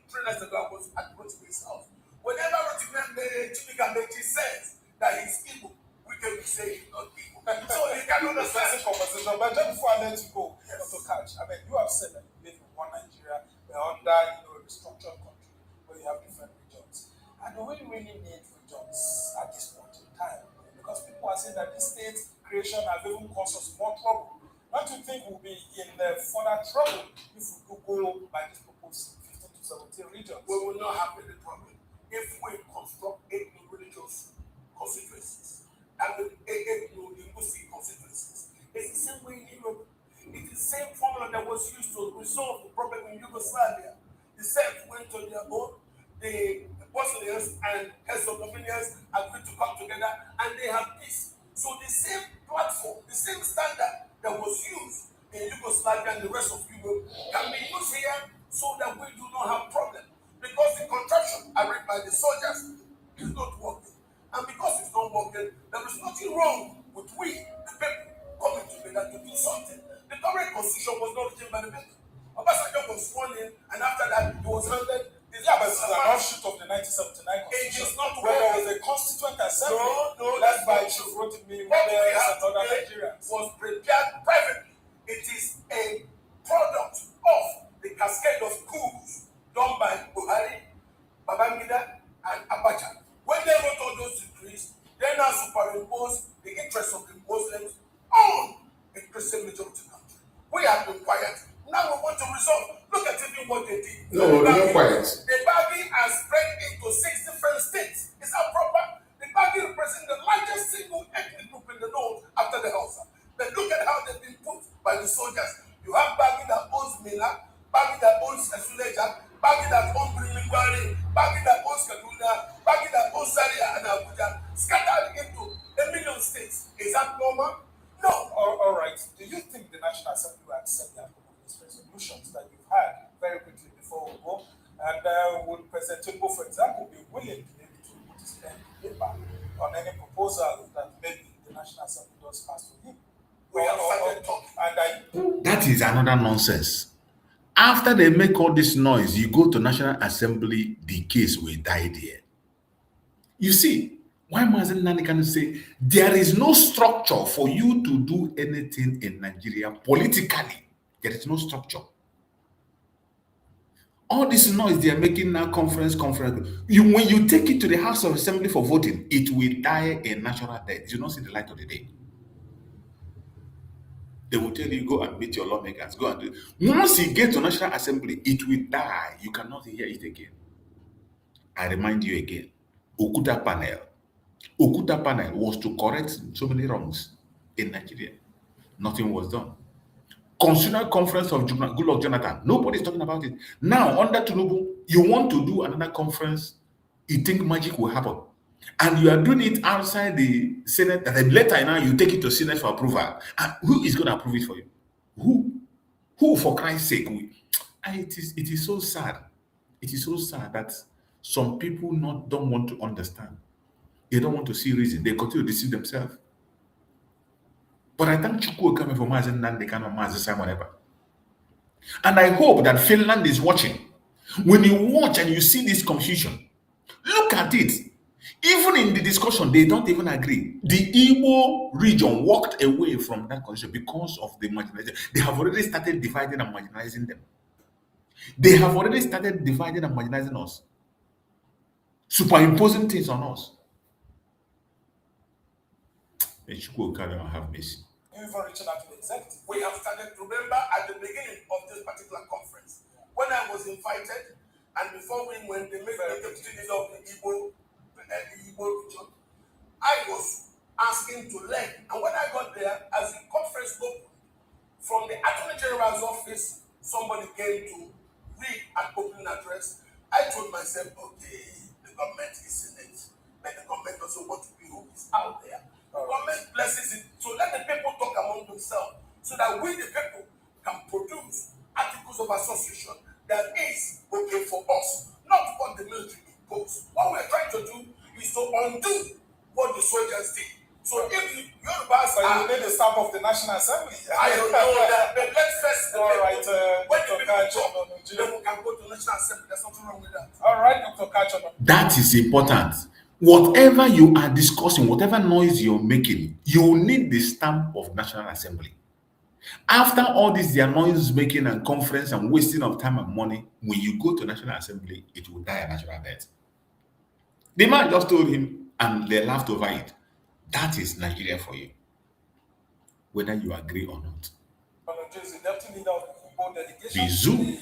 3 nights ago, I was at his house. We never wrote in their picture. He says that he's Igbo. Wike will say he's not Igbo. So you cannot understand. Conversation. But just before I let you go, to catch, I mean, you have said that you live in one Nigeria, we're under a structured country where you have different regions. And do we really need regions at this point in time? Because people are saying that this state creation have even caused us more trouble. Don't you think we'll be in further trouble if we go by this proposed 15 to 17 regions? We will not have any problem if we construct 8 new religious constituencies and 8 new linguistic constituencies. It's the same way in Europe. It's the same formula that was used to resolve the problem in Yugoslavia. The Serbs went on their own. The Bosnians and Herzegovinians agreed to come together and they have peace. So the same platform, the same standard that was used in Yugoslavia and the rest of Europe can be used here so that we do not have problem. Because the contraption arranged by the soldiers is not working. And because it's not working, there is nothing wrong with we, the people, coming together to do something. The current constitution was not written by the people. Obasanjo was sworn in, and after that, he was handed. Yeah, but it's an offshoot of the 1979 constitution. It is not where there was a constituent assembly led by Chief Rotimi what we have and other today Nigerians. was prepared privately. It is a product of the cascade of coups done by Buhari, Babangida, and Abacha. When they wrote all those decrees, they now superimpose the interests of the Muslims on a Christian majority country. We have been quiet. Now we want to resolve. Look at even what they did. No, not quiet. The bargain has spread into 6 different states. Is that proper? The bargain represents the largest single ethnic group in the north after the Hausa. But look at how they've been put by the soldiers. You have bargain that owns Mina, bargain that owns Suleja, bargain that owns Birimingwari, bargain that owns Kaduna, bargain that owns Zaria and Abuja, scattered into a million states. Is that normal? No. All right. Do you think the National Assembly will accept the resolutions that you've had very quickly before we go? And would President Tinubu, for example, be willing maybe to put his pen to paper on any proposal that maybe the National Assembly does pass to him? We have started talking. That is another nonsense. After they make all this noise, you go to National Assembly, the case will die there. You see, why Mazi Nnamdi Kanu say there is no structure for you to do anything in Nigeria politically? There is no structure. All this noise they are making now, conference. When you take it to the House of Assembly for voting, it will die a natural death. You don't see the light of the day. They will tell you, go and meet your lawmakers. Go and do it. Once you get to National Assembly, it will die. You cannot hear it again. I remind you again, Okuta panel was to correct so many wrongs in Nigeria. Nothing was done. Constitutional Conference of Goodluck Jonathan. Nobody's talking about it. Now, under Tinubu, you want to do another conference, you think magic will happen. And you are doing it outside the Senate, and then later now you take it to Senate for approval. And who is going to approve it for you? Who for Christ's sake? It is so sad. It is so sad that some people don't want to understand. They don't want to see reason. They continue to deceive themselves. But I thank Chukwu coming for Mazi Nnamdi Kanu and Mazi Simon Ekpa. And I hope that Finland is watching. When you watch and you see this confusion, look at it. Even in the discussion, they don't even agree. The Igbo region walked away from that constitution because of the marginalization. They have already started dividing and marginalizing them. They have already started dividing and marginalizing us, superimposing things on us. May Chukwu carry on have mercy. Even reaching out to the executive. We have started, remember, at the beginning of this particular conference, when I was invited, and before we went, they made the deputy leader of the Igbo region, I was asking to learn. And when I got there, as the conference opened, from the Attorney General's office, somebody came to read an opening address. I told myself, okay, the government is in it, but the government also wants to be who is out there. The government blesses it, so let the people talk among themselves, so that we, the people, can produce articles of association that is okay for us, not what the military imposed. What we're trying to do is to undo what the soldiers did. So if you you need the stamp of the National Assembly. I don't know that, but let's first. All right, when the Dr. people Kacho, talk, then we can go to the National Assembly. There's nothing wrong with that. all right, Dr. Kacho. That is important. Whatever you are discussing, whatever noise you're making, you need the stamp of National Assembly. After all this, their noise making and conference and wasting of time and money, when you go to National Assembly, it will die a natural death. The man just told him, and they laughed over it. That is Nigeria for you. whether you agree or not. The deputy leader of the Igbo delegation, The zoo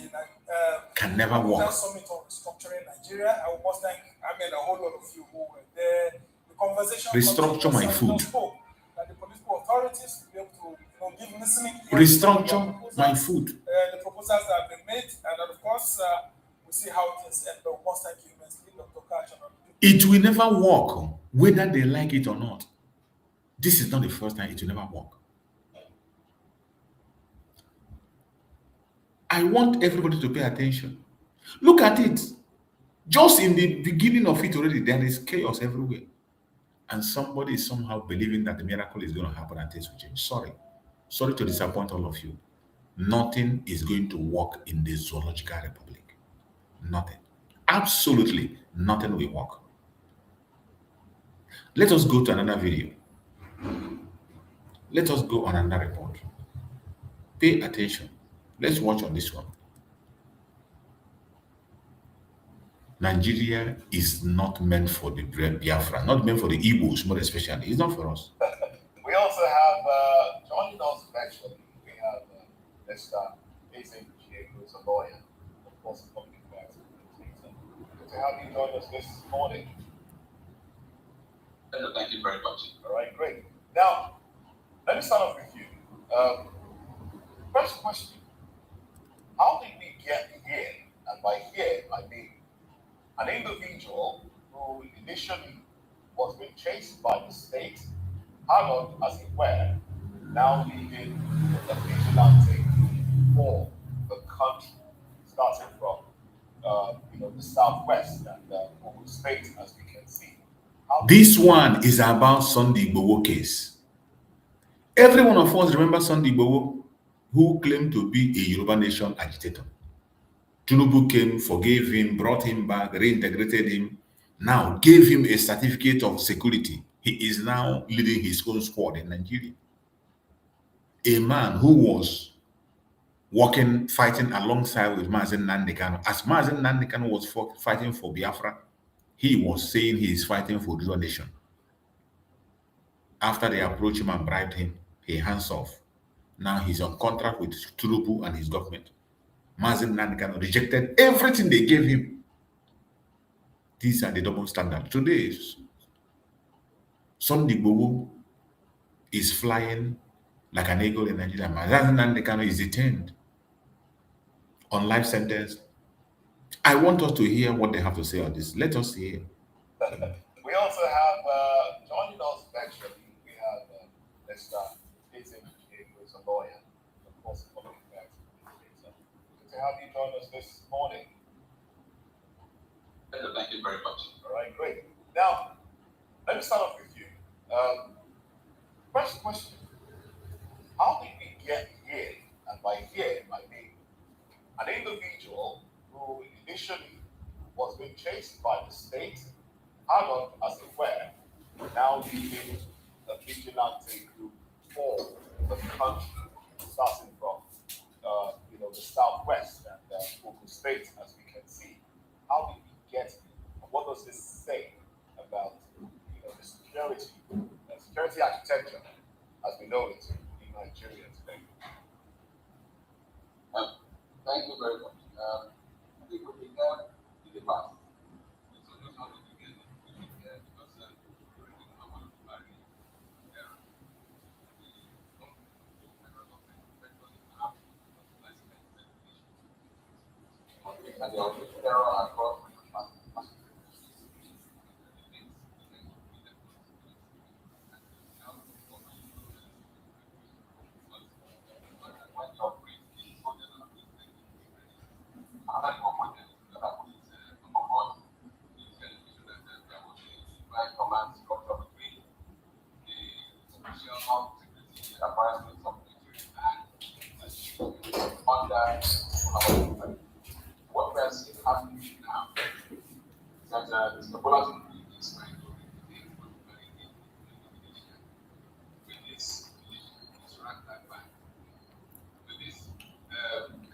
can never work. Summit on restructuring Nigeria. I must thank a whole lot of you who were there. The conversation Restructure my food. That the political authorities will be able to give listening. Restructure my food. The proposals that have been made, and of course, we'll see how things end. But once thank you immensely, Dr. Kach. It will never work, whether they like it or not. This is not the first time. It will never work. I want everybody to pay attention. Look at it. Just in the beginning of it already, there is chaos everywhere. And somebody is somehow believing that the miracle is going to happen and things will change. Sorry to disappoint all of you. Nothing is going to work in the Zoological Republic. Nothing. Absolutely nothing will work. Let us go to another video. Let us go on another report. Pay attention. Let's watch on this one. Nigeria is not meant for the Biafra, not meant for the Igbos, more especially. It's not for us. We also have joining us virtually. We have Mr. Mazi, who's a lawyer, of course, a public affairs. Good to have you join us this morning. Thank you very much. All right, great. Now, let me start off with you. First question: how did we get here? And by here, I mean an individual who initially was being chased by the state, harbored as it were, now leading the vigilante for the country, starting from the southwest and Ogun State, as we can see. This one is about Sunday Igboho case. Every one of us remember Sunday Igboho, who claimed to be a Yoruba nation agitator. Tinubu came, forgave him, brought him back, reintegrated him, now gave him a certificate of security. He is now leading his own squad in Nigeria. A man who was fighting alongside with Mazi Nnamdi Kanu. As Mazi Nnamdi Kanu was fighting for Biafra, he was saying he is fighting for the nation. After they approached him and bribed him, he hands off. Now he's on contract with Tinubu and his government. Mazi Nnamdi Kanu rejected everything they gave him. These are the double standards. Today, Sunday Igboho is flying like an eagle in Nigeria. Mazi Nnamdi Kanu is detained on life sentence. I want us to hear what they have to say on this. Let us hear. We also have joining us virtually. We have Mr. Mazi, who's a lawyer, of course, a public affairs. Good to have you join us this morning. Thank you very much. All right, great. Now, let me start off with you. First question: how did we get here? And by here, I mean an individual who initially was being chased by the state, harbored as it were, now leading a vigilante group for the country, starting from the southwest and Ogun State, as we can see. How did we get here? What does this say about the security architecture as we know it in Nigeria today? Thank you very much. I think we began in the past. So that's how we began because and the error across what we are seeing happening now is that Mr. Bola is trying to with this rank back. With this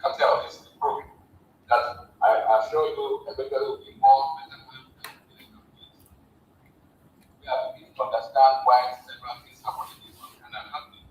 cartel is the program that I assure you eventually will be more better than we have to understand why several things happen in this one and are happening.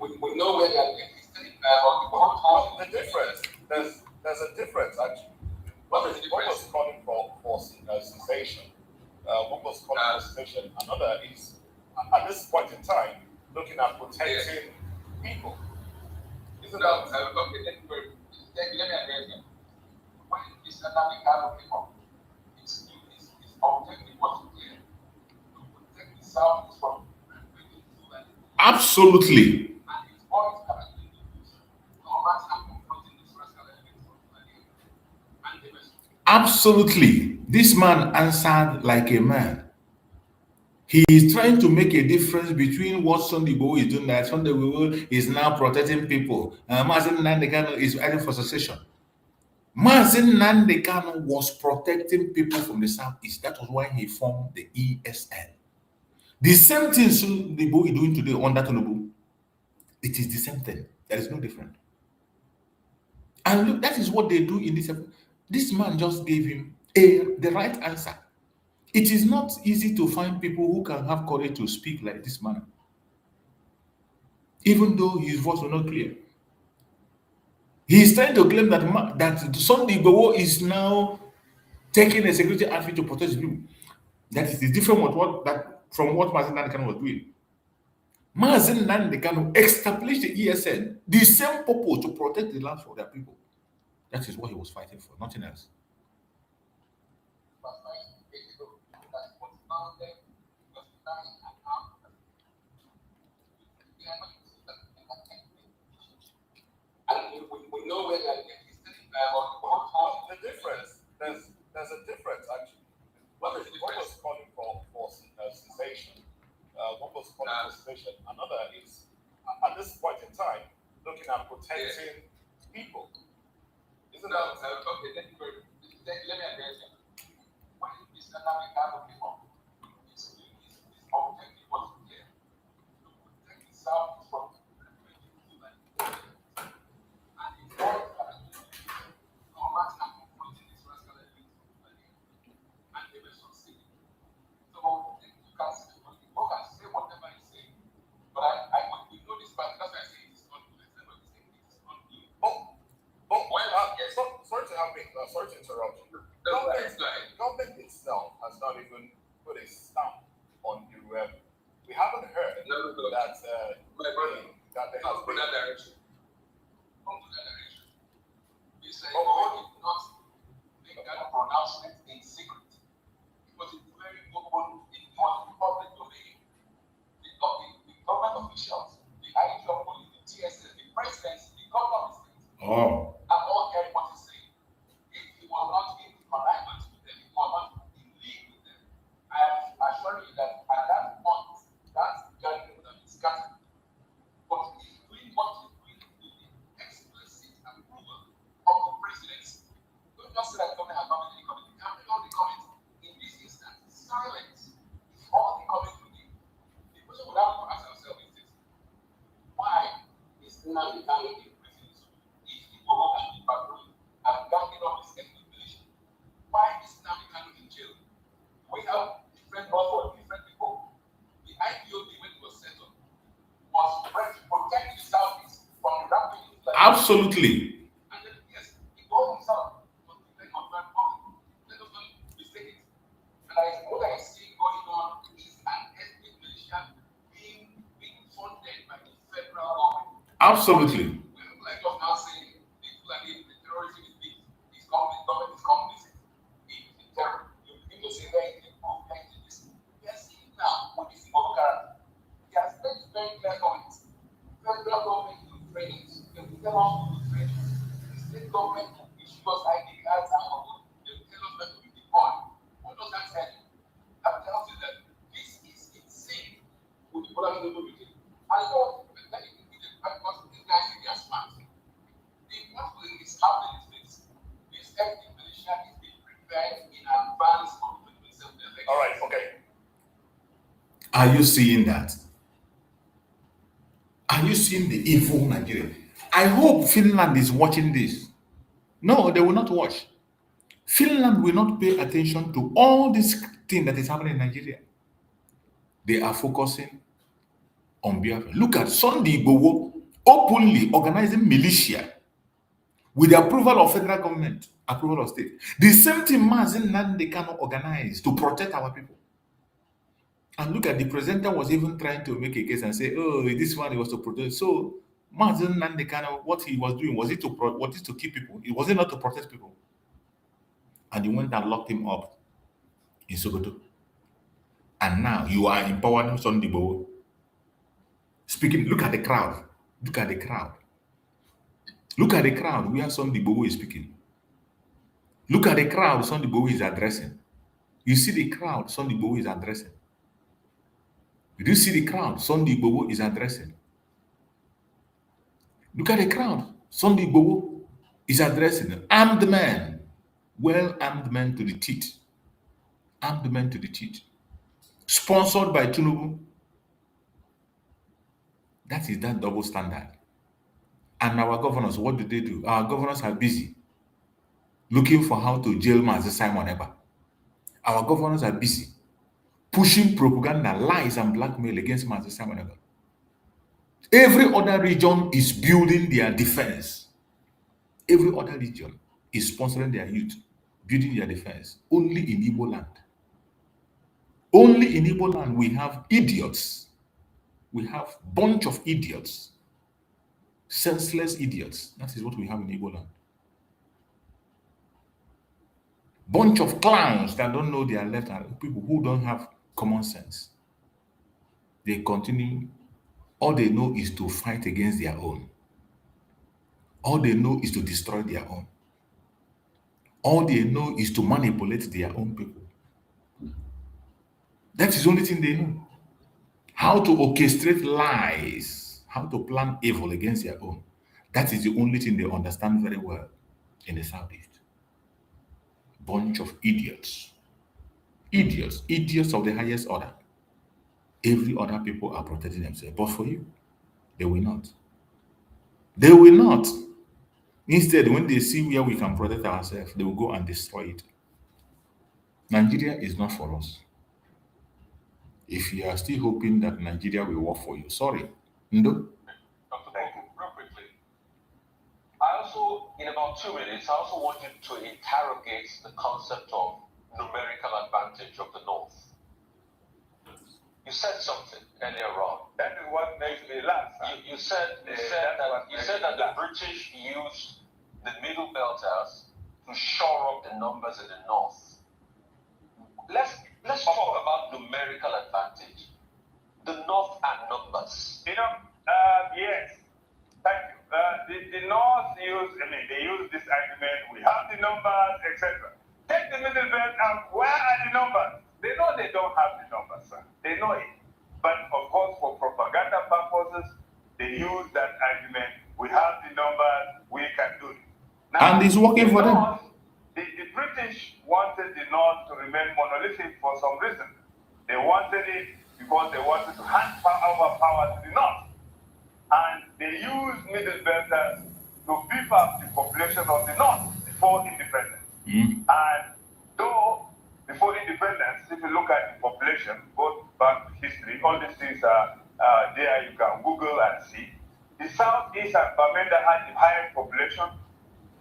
we know where they are existing, but The difference, there's a difference actually. what is the One difference? was calling for cessation. One was calling for cessation. Another is, at this point in time, looking at protecting people. Isn't No, that? okay, let me address them. When Mr. Nnamdi Kanu came up, his objective was clear: to protect the South from breaking through and Absolutely. his voice has been used no matter how confronting this rascal element and the rest. Absolutely. This man answered like a man. He is trying to make a difference between what Sunday Igboho is doing, that Sunday Igboho is now protecting people. Mazi Nnamdi Kanu is fighting for secession. Mazi Nnamdi Kanu was protecting people from the Southeast. That was why he formed the ESN. The same thing Sunday Igboho is doing today under Tinubu. It is the same thing. There is no difference. And look, that is what they do in this. This man just gave him the right answer. It is not easy to find people who can have courage to speak like this man, even though his voice was not clear. He is trying to claim that Sunday Igboho is now taking a security outfit to protect people. That is different from what Mazi Nnamdi Kanu was doing. Mazi Nnamdi Kanu established the ESN, the same purpose, to protect the land for their people. That is what he was fighting for, nothing else. We know where they are existing, The difference, there's a difference actually. what is the One difference? was calling for cessation. One was calling for cessation. Another is, at this point in time, looking at protecting people. Isn't No, that? okay, let me address them. When Mr. Nnamdi Kanu came up, his objective was clear: to protect the South from breaking through and his voice has been used no matter how confronting this rascal element and they were succeeding. So you can say whatever you say, but we know this part. That's why I say it's not good. It's not new. Sorry to have me. Sorry to interrupt you. Go ahead. Government itself has not even put a stamp on the we haven't heard No. that My brother, that there has don't go been. that direction. Don't go that direction. Mr. Oh, Igboho did not make that pronouncement in secret. It was a very open, it was in public domain. The government officials, the IG of police, the TSS, the presidency, the governor of the state, Oh, have all heard what he's saying. If he was not in alignment with them, if he was not in league with them, I am assuring you that at that point, that gathering would have been scattered. But he's doing what he's doing with the explicit approval of the presidency. Don't just say that government has not made any comment. They have made all the comments. In this instance, silence is all the comments we need. The question we have to ask ourselves is this: why is Nnamdi Kanu in prison? If Igboho can be patrolling and ganging up his ethnic militia, why is Nnamdi Kanu in jail? We have different laws for different people. The IPOB, when it was set up, was to protect the Southeast from the rapid influx. absolutely. And then, yes, Igboho himself was declared confirmed public. Let us not mistake it. And what I see going on is an ethnic militia being funded by the federal government. Absolutely. Like just now saying, the terrorism is big, government is complicit in terror. You begin to say there is improvement in this. We are seeing now with this Igboho character. He has made very clear comments. Federal government will train us, they will tell us who to train us. The state government will issue us ID cards and they will tell us where to be deployed. What does that tell you? That tells you that this is in sync with the Bola Tinubu regime. And you know, let me give you because these guys think they are smart. What is happening is this ethnic militia is being prepared in advance of the 2027 election. All right. Okay. Are you seeing that? Are you seeing the evil Nigeria? I hope Finland is watching this. No, they will not watch. Finland will not pay attention to all this thing that is happening in Nigeria. They are focusing on Biafra. Look at Sunday Igboho openly organizing militia with the approval of federal government, approval of state. The same thing Mazi Nnamdi Kanu organized to protect our people. And look at the presenter was even trying to make a case and say, oh, this one he was to protect. So Mazi Nnamdi Kanu, what he was doing, was it to keep people? It was it not to protect people? And you went and locked him up in Sokoto. And now you are empowering Sunday Igboho. Speaking, look at the crowd. Look at the crowd. Look at the crowd where Sunday Igboho is speaking. Look at the crowd Sunday Igboho is addressing. You see the crowd Sunday Igboho is addressing. Did you see the crowd Sunday Igboho is addressing? Look at the crowd Sunday Igboho is addressing. Armed men, well-armed men to the teeth. Armed men to the teeth. Sponsored by Tinubu. That is that double standard. And our governors, what do? Our governors are busy looking for how to jail Mazi Simon Ekpa. Our governors are busy pushing propaganda, lies, and blackmail against Mazi Simon Ekpa. Every other region is building their defense. Every other region is sponsoring their youth, building their defense. Only in Igbo land. Only in Igbo land we have idiots. We have bunch of idiots. Senseless idiots. That is what we have in Igbo land. Bunch of clowns that don't know their left and people who don't have common sense. They continue. All they know is to fight against their own. All they know is to destroy their own. All they know is to manipulate their own people. That is the only thing they know. How to orchestrate lies, how to plan evil against their own. That is the only thing they understand very well in the Southeast. Bunch of idiots. Idiots. Idiots of the highest order. Every other people are protecting themselves. But for you, they will not. They will not. Instead, when they see where we can protect ourselves, they will go and destroy it. Nigeria is not for us. If you are still hoping that Nigeria will work for you, sorry. No. Thank you. Real quickly. I also, in about 2 minutes, I also want you to interrogate the concept of numerical advantage of the North. You said something earlier on. That is what makes me laugh. You said that the British used the Middle Belters to shore up the numbers in the North. Let's talk about numerical advantage. The North and numbers. Yes. Thank you. The North they use this argument. We have the numbers, etc. Take the Middle Belt and where are the numbers? They know they don't have the numbers, sir. They know it. But of course, for propaganda purposes, they use that argument. We have the numbers, we can do it. Now, and it's working for them. The British wanted the North to remain monolithic for some reason. They wanted it because they wanted to hand over power to the North. And they used Middle Belters to beef up the population of the North before independence. And though before independence, if you look at the population, both back to history, all these things are there, you can Google and see. The Southeast and Bamenda had the highest population,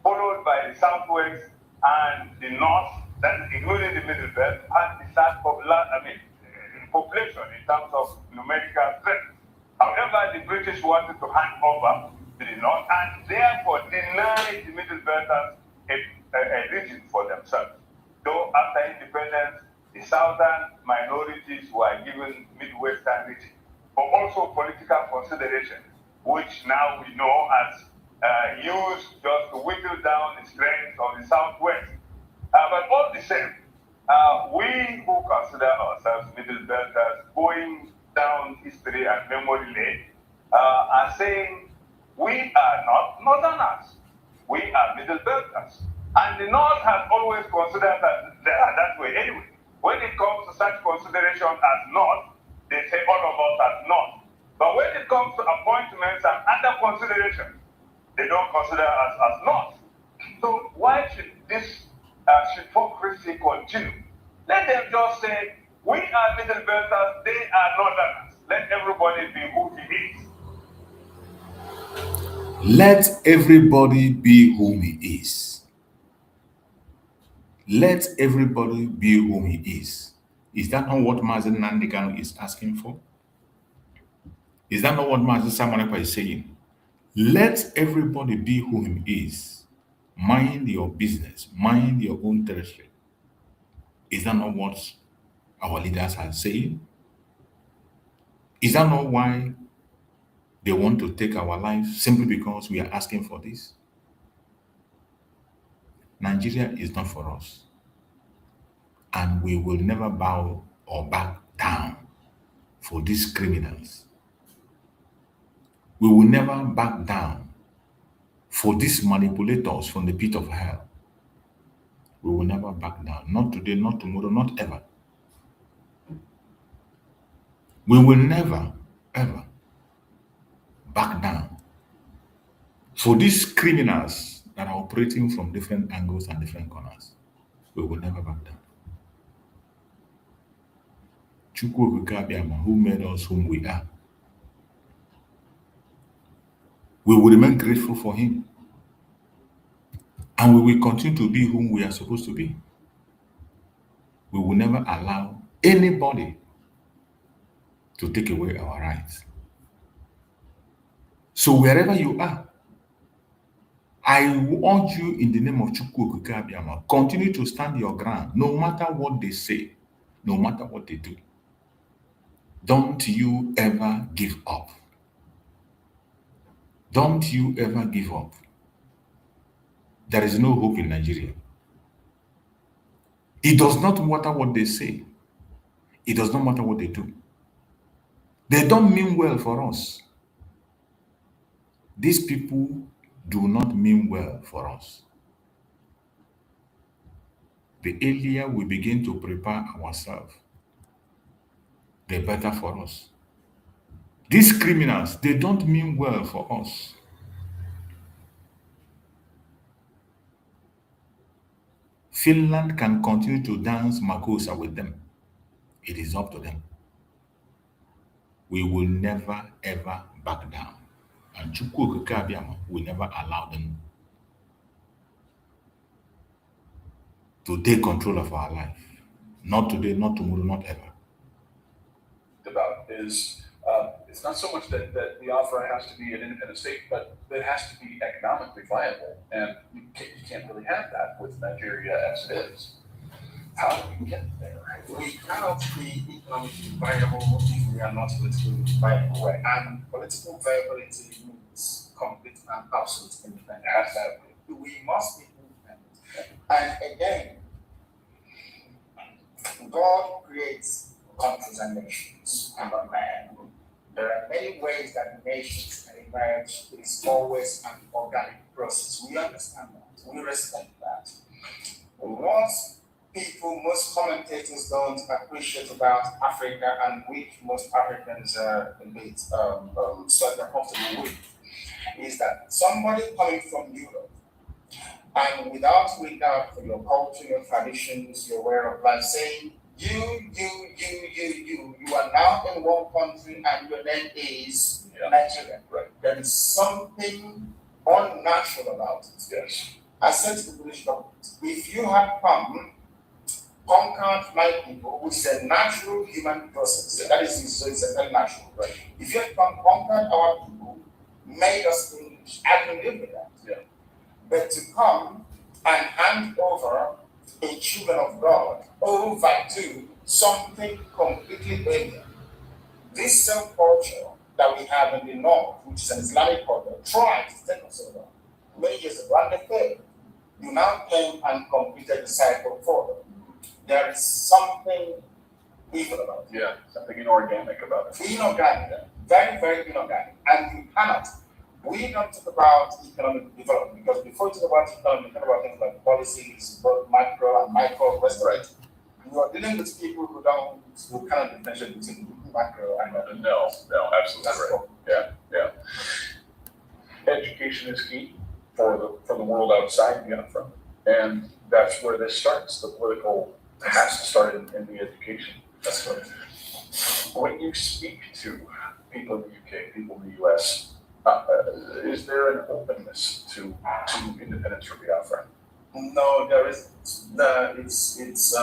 followed by the Southwest and the North, that is including the Middle Belt, had the third population in terms of numerical strength. However, the British wanted to hand over to the North and therefore denied the Middle Belters a region for themselves. Though after independence, the southern minorities were given Midwestern region, but also political consideration, which now we know as used just to whittle down the strength of the Southwest. But all the same, we who consider ourselves Middle Belters, going down history and memory lane, are saying we are not Northerners. We are Middle Belters. And the North has always considered that way anyway. When it comes to such consideration as North, they say all of us as North. But when it comes to appointments and other considerations, they don't consider us as North. So why should this hypocrisy continue? Let them just say, we are Middle Belters, they are Northerners. let everybody be who he is. Let everybody be whom he is. Let everybody be whom he is. Is that not what Mazi Nnamdi Kanu is asking for? Is that not what Mazi Samanepa is saying? Let everybody be whom he is. Mind your business. Mind your own territory. Is that not what our leaders are saying? Is that not why they want to take our lives simply because we are asking for this? Nigeria is not for us. And we will never bow or back down for these criminals. We will never back down for these manipulators from the pit of hell. We will never back down. Not today, not tomorrow, not ever. We will never, ever back down for these criminals that are operating from different angles and different corners. We will never back down. Chukwu Okike Abiama, who made us whom we are, we will remain grateful for him. And we will continue to be whom we are supposed to be. We will never allow anybody to take away our rights. So wherever you are, I urge you in the name of Chukwu Okike Abiama, continue to stand your ground, no matter what they say, no matter what they do. Don't you ever give up. Don't you ever give up. There is no hope in Nigeria. It does not matter what they say. It does not matter what they do. They don't mean well for us. These people do not mean well for us. The earlier we begin to prepare ourselves, the better for us. These criminals, they don't mean well for us. Finland can continue to dance Makosa with them. It is up to them. We will never ever back down. And Chukwu Okike Abiama will never allow them to take control of our life. Not today, not tomorrow, not ever. About is it's not so much that Biafra has to be an independent state, but it has to be economically viable, and you can't really have that with Nigeria as it is. How do we get there? We cannot be economically viable if we are not politically viable. Right. And political viability means complete and absolute independence. Absolutely. We must be independent. And again, God creates countries and nations and not man. There are many ways that nations can emerge. It's always an organic process. We understand that. We respect that. What people, most commentators don't appreciate about Africa, and which most Africans are a bit sort of comfortable with, is that somebody coming from Europe and without regard for your culture, your traditions, your way of life, saying, you are now in one country and your name is Nigeria. Right. There is something unnatural about it. Yes. I said to the British government, if you have conquered my people, which is a natural human process, that is, so it's a very natural, right? If you have conquered our people, made us English, I can live with that. Yeah. But to come and hand over a children of God over to something completely alien. This self-culture that we have in the north, which is an Islamic culture, tried to take us over many years ago, and they failed. You now came and completed the cycle further. There is something evil about it. Yeah, something inorganic about it. Inorganic, very, very inorganic. And you cannot. We don't talk about economic development because before you talk about economic, you talk about things like policies, both macro and micro, right? You are dealing with people who cannot differentiate between macro and micro. No, absolutely That's right. Yeah. Education is key for the world outside Biafra, and that's where this starts. The political has to start in the education. That's right. When you speak to people in the UK, people in the US, is there an openness to independence for Biafra? No, there isn't. It's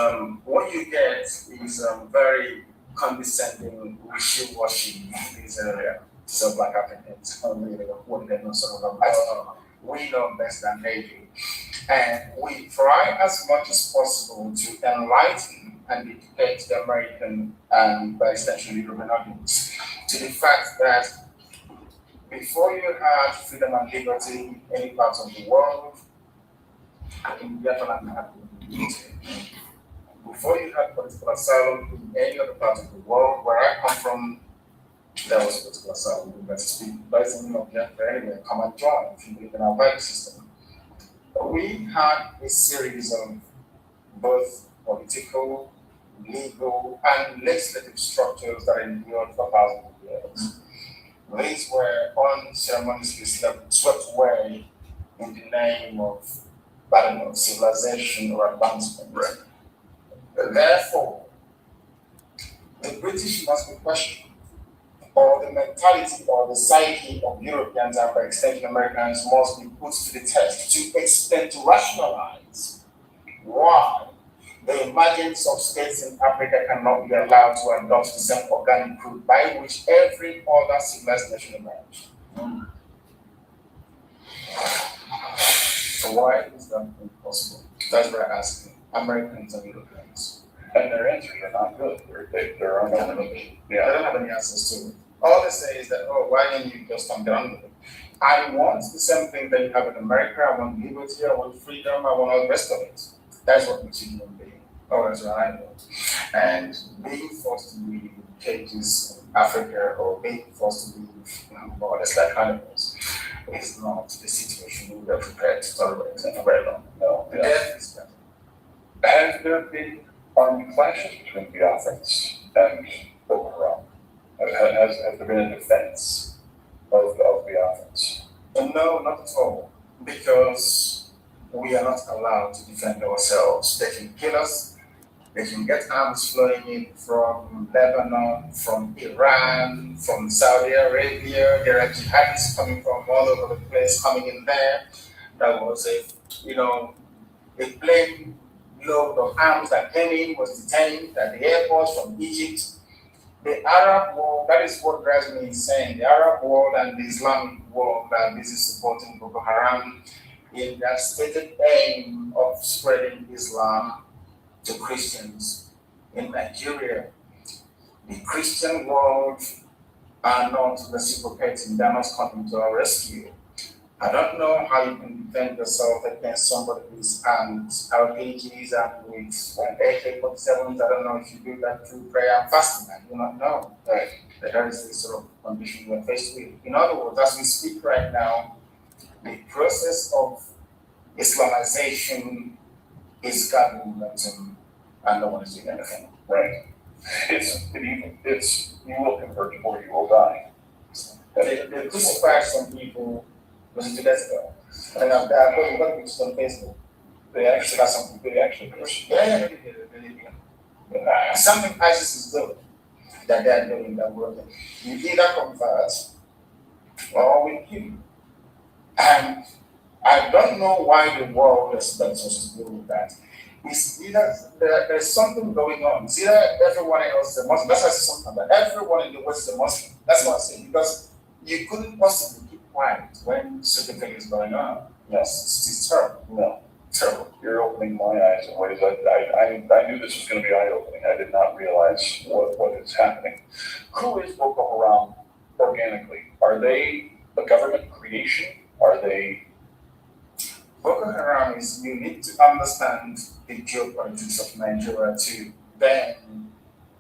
what you get is very condescending, wishy-washy in this area. So Black Africans are really what they know sort of about. We know best than they do. And we try as much as possible to enlighten and educate the American and by extension European audience to the fact that before you had freedom and liberty in any part of the world, in Biafra before you had political asylum in any other part of the world, where I come from, there was political asylum. But speak by the name of Biafra anyway, come and join if you believe in our value system. We had a series of both political, legal, and legislative structures that endured for thousands of years. These were unceremoniously swept away in the name of, I don't know, civilization or advancement. Right. Therefore, the British must be questioned, or the mentality or the psyche of Europeans and by extension Americans must be put to the test to explain, to rationalize why the emergence of states in Africa cannot be allowed to adopt the same organic route by which every other civilized nation emerged. So why is that impossible? That's what I'm asking Americans and Europeans. And their answers are not good. They're unlimited. Yeah, I don't have any answers to it. All they say is that, oh, why didn't you just come down with it? I want the same thing that you have in America. I want liberty, I want freedom, I want all the rest of it. That's what makes you human being. Oh, that's what I know. And being forced to live in cages in Africa or being forced to live more or less like animals is not the situation we are prepared to tolerate in a very long. No, death is better. Has there been armed clashes between Biafrans and Boko Haram? Has there been a defense of Biafrans? No, not at all. Because we are not allowed to defend ourselves. They can kill us. They can get arms flowing in from Lebanon, from Iran, from Saudi Arabia. There are jihadists coming from all over the place, coming in there. That was a plane load of arms that came in was detained at the airport from Egypt. The Arab world, that is what drives me insane. The Arab world and the Islamic world are busy supporting Boko Haram in their stated aim of spreading Islam to Christians in Nigeria. The Christian world are not reciprocating, they're not coming to our rescue. I don't know how you can defend yourself against somebody who's armed RPGs and with AK-47s. I don't know if you do that through prayer and fasting. I do not know. That is the sort of condition we're faced with. In other words, as we speak right now, the process of Islamization is gathering momentum and no one is doing anything. Right. It's you will convert or you will die. They crucified some people. Was it 2 days ago? And I've got pictures on Facebook. They actually got some people. They actually crucified. Yeah. Something ISIS is doing that they're doing that work. You either convert or we kill you. And I don't know why the world expects us to do that. It's either there's something going on. It's either everyone else is a Muslim. That's why I say something that everyone in the West is a Muslim. That's what I say, because you couldn't possibly keep quiet when certain thing is going on. Yes, it's terrible. No. Terrible. You're opening my eyes in ways I knew this was going to be eye-opening. I did not realize what is happening. Who is Boko Haram organically? Are they a government creation? Are they... Boko Haram is, you need to understand the geopolitics of Nigeria to then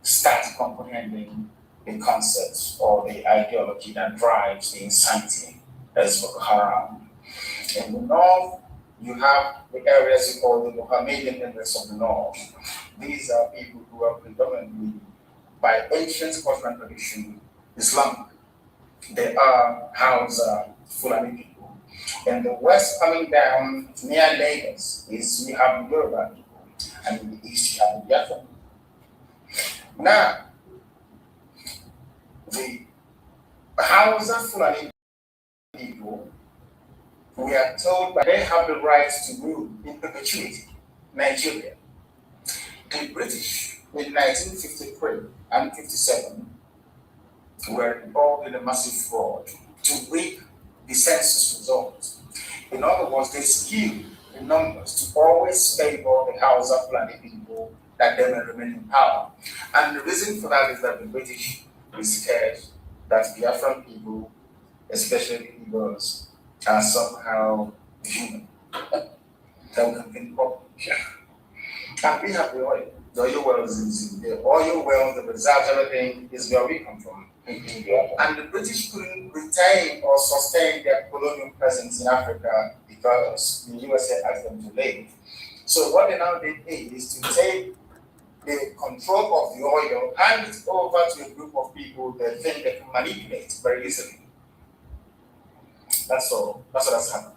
start comprehending the concepts or the ideology that drives the insanity that is Boko Haram. In the north, you have the areas you call the Mohammedan areas of the north. These are people who are predominantly, by ancient cultural and tradition, Islamic. They are Hausa, Fulani people. In the west, coming down near Lagos, is you have Yoruba people, and in the east, you have the Biafra people. Now, The Hausa Fulani people, we are told that they have the right to rule in perpetuity Nigeria. The British in 1953 and 57 were involved in a massive fraud to rig the census results. In other words, they skewed the numbers to always favor the Hausa Fulani people that they may remain in power. And the reason for that is that the British were scared that Biafran people, especially Igbos, are somehow human. That we can think of. And we have the oil. The oil wells is the oil wells, the reserves, everything is where we come from. And the British couldn't retain or sustain their colonial presence in Africa because the USA asked them to leave. So what they now did is to take the control of the oil, hand it over to a group of people that think they can manipulate very easily. That's all. That's what has happened.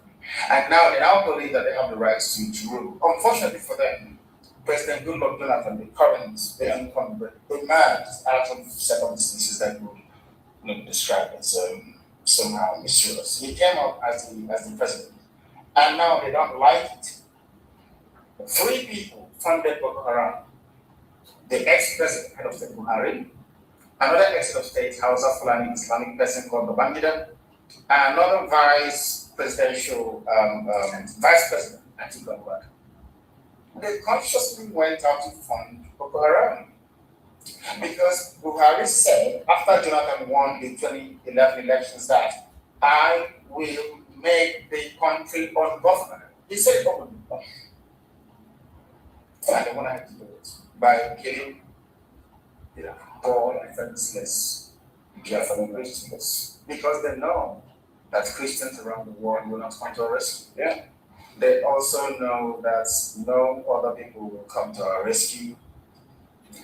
And now they now believe that they have the rights to rule. Unfortunately for them, President Goodluck Jonathan, the current incumbent, emerged out of circumstances that would describe as somehow mischievous. He came up as the president, and now they don't like it. 3 people funded Boko Haram: the ex-president, head of state Buhari, another ex-head of state, Hausa Fulani Islamic person called Babangida, and another vice presidential vice president, Atiku Abubakar. They consciously went out to fund Boko Haram because Buhari said after Jonathan won the 2011 elections that I will make the country ungovernable. He said it openly. And they wanted to do it by killing poor and defenseless Biafran Christians because they know that Christians around the world will not come to our rescue. Yeah. They also know that no other people will come to our rescue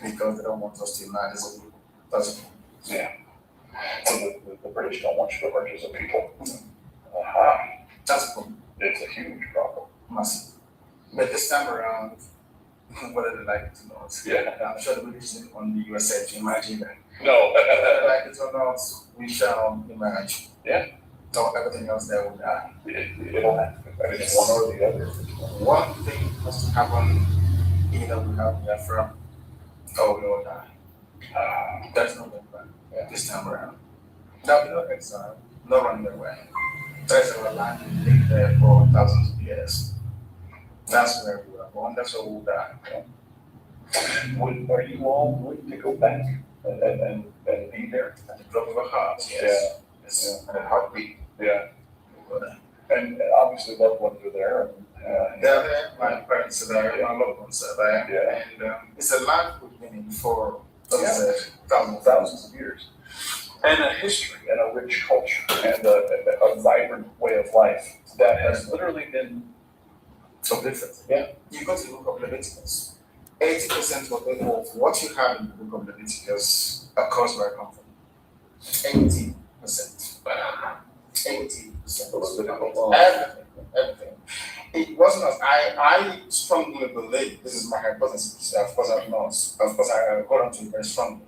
because they don't want us to unite as a people. That's it. Yeah. So the British don't want you to work as a people. That's a problem. It's a huge problem. Massive. But this time around, whether they like it or not, I'm sure the British didn't want the USA to imagine that. No. Whether they like it or not, we shall emerge. Yeah. So everything else there will die. It'll happen. I mean, it's one or the other. One thing has to happen: either we have Biafra or we all die. There's no way back this time around. There'll be no exile, no running away. There's our land, we live there for thousands of years. That's where we were born, that's where we'll die. Are you all willing to go back and be there? At the drop of a heart, yes. Yeah. Yes. And a heartbeat. Yeah. And obviously loved ones are there. They're there, my parents are there, my loved ones are there. Yeah. And it's a land we've been in for thousands of years. And a history and a rich culture and a vibrant way of life that has literally been so different. Yeah. You go to the book of Leviticus. 80% of what you have in the book of Leviticus occurs where I come from. 80%. 80%. Everything. It wasn't as I strongly believe, this is my hypothesis, of course I'm not, of course I hold on to it very strongly.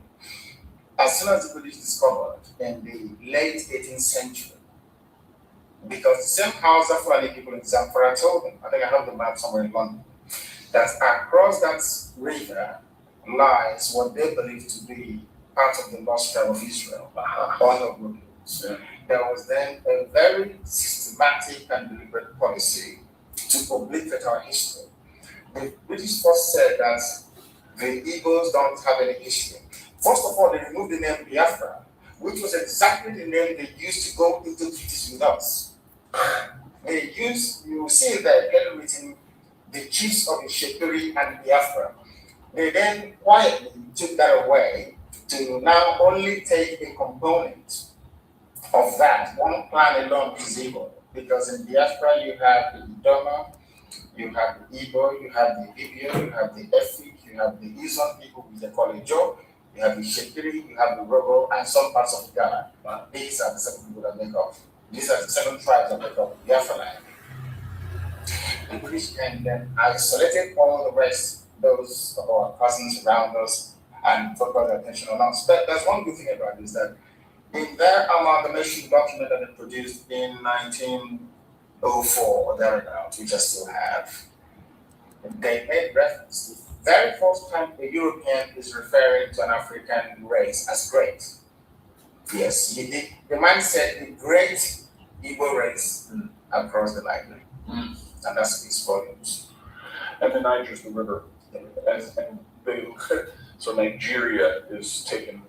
As soon as the British discovered in the late 18th century, because the same Hausa Fulani people in Zamfara told them, I think I have the map somewhere in London, that across that river lies what they believe to be part of the lost tribe of Israel, There was then a very systematic and deliberate policy to obliterate our history. The British first said that the Igbos don't have any history. First of all, they removed the name Biafra, which was exactly the name they used to go into treaties with us. They used, you will see there, getting written, the chiefs of the Shepiri and Biafra. They then quietly took that away to now only take a component of that, one clan alone, which is Igbo. Because in Biafra you have the Idoma, you have the Igbo, you have the Ibibio, you have the Efik, you have the Izon people, which they call Ijo, you have the Shekiri, you have the Rogo, and some parts of Ghana. But these are the 7 people that make up. These are the 7 tribes that make up Biafra land. The British and then isolated all the rest, those of our cousins around us, and focused their attention on us. But there's one good thing about this, that In their amalgamation document that they produced in 1904 or thereabouts, which I still have, they made reference. The very first time a European is referring to an African race as great. Yes, the man said the great Igbo race across the Niger. And that speaks volumes. And the Niger is the river. And they, so Nigeria is taken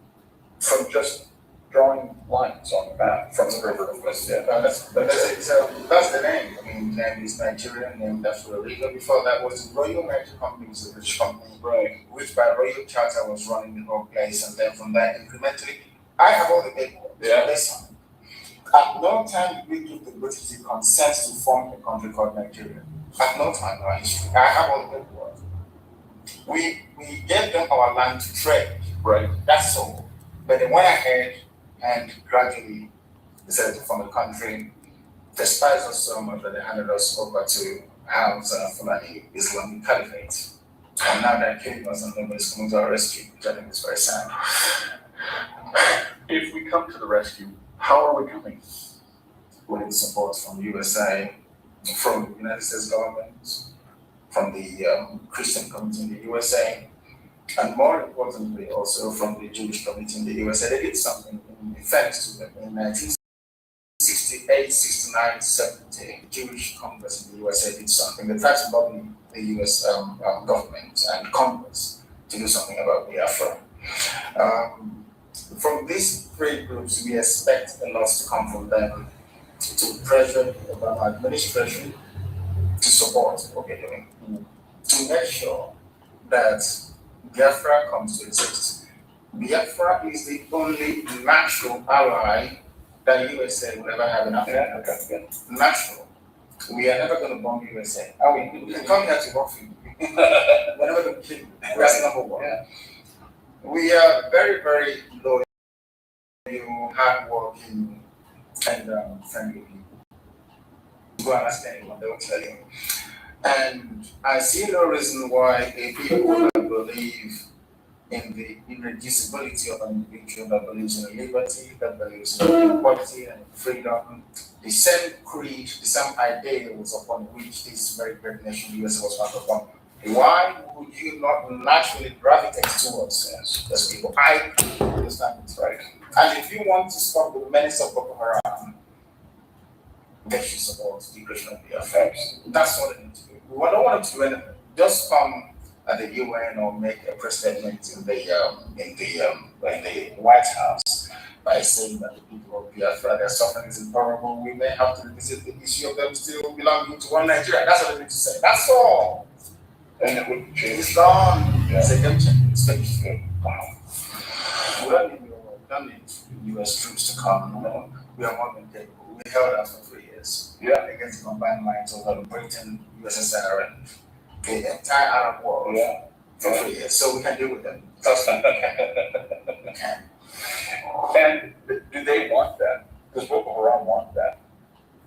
from just drawing lines on the map from the river of West. Yeah, that's it. So that's the name. I mean, the name is Nigeria, named after a river. Before that was the Royal Niger Company, was a rich company, right, which by royal charter was running the whole place, and then from that incrementally, I have all the paperwork. Yeah. Listen, at no time did we give the British the consent to form a country called Nigeria. At no time in our history. I have all the paperwork. We gave them our land to trade. Right. That's all. But they went ahead and gradually decided to form a country, despised us so much that they handed us over to house Fulani Islamic Caliphate. And now they're killing us and nobody's coming to our rescue, which I think is very sad. If we come to the rescue, how are we coming? With support from the USA, from the United States government, from the Christian community in the USA, and more importantly also from the Jewish community in the USA. They did something in defense to them in 1968, 69, 70. The Jewish Congress in the USA did something. They tried to lobby the US government and Congress to do something about Biafra. From these three groups, we expect a lot to come from them to pressure the Obama administration to support what we're doing, to make sure that Biafra comes to exist. Biafra is the only natural ally that the USA will ever have in Africa. Okay. Natural. We are never going to bomb USA. We can come here to work for you. We're never going to kill you. That's number one. Yeah. We are very, very loyal, hardworking, and friendly people. Go and ask anyone, they will tell you. And I see no reason why a people that believe in the irreducibility of an individual, that believes in liberty, that believes in equality and freedom, the same creed, the same ideals upon which this very great nation, USA, was founded upon. Why would you not naturally gravitate towards those people? I understand it, right? And if you want to stop the menace of Boko Haram, they should support the creation of Biafra. That's what they need to do. We don't want them to do anything. Just come at the UN or make a press statement in the White House by saying that the people of Biafra, their suffering is intolerable. We may have to revisit the issue of them still belonging to one Nigeria. That's what they need to say. That's all. And it would change. It's gone. Yeah. It's a game changer. It's finished. Wow. We don't need US troops to come. No. We are more than capable. We held out for 3 years. Yeah. Against the combined minds of Britain, USSR, and the entire Arab world. Yeah. For 3 years. So we can deal with them. We can. And do they want that? Does Boko Haram want that?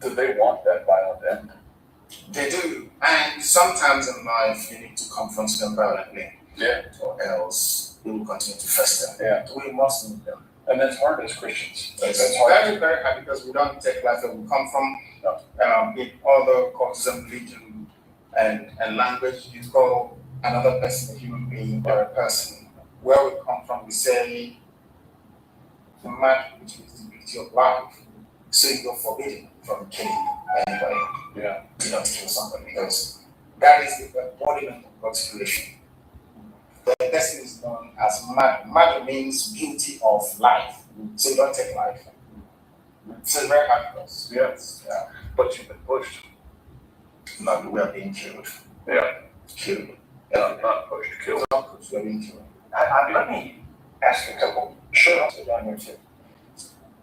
Do they want that violent end? They do. And sometimes in life, you need to confront them violently. Yeah. Or else they will continue to fester. Yeah. We must meet them. And that's hard as Christians. It's very, very hard because we don't take life where we come from. In other cultures and religion and language, you call another person a human being or a person. Where we come from, we say, the man which is the beauty of life. So you're forbidden from killing anybody. Yeah. Do not kill somebody because that is the embodiment of God's creation. The person is known as man. Man means beauty of life. So you don't take life. It's very hard for us. Yes. Yeah. But you've been pushed. No, we are being killed. Yeah. Killed. Not pushed, killed. We are being killed. Let me ask a couple. Sure. Down here too.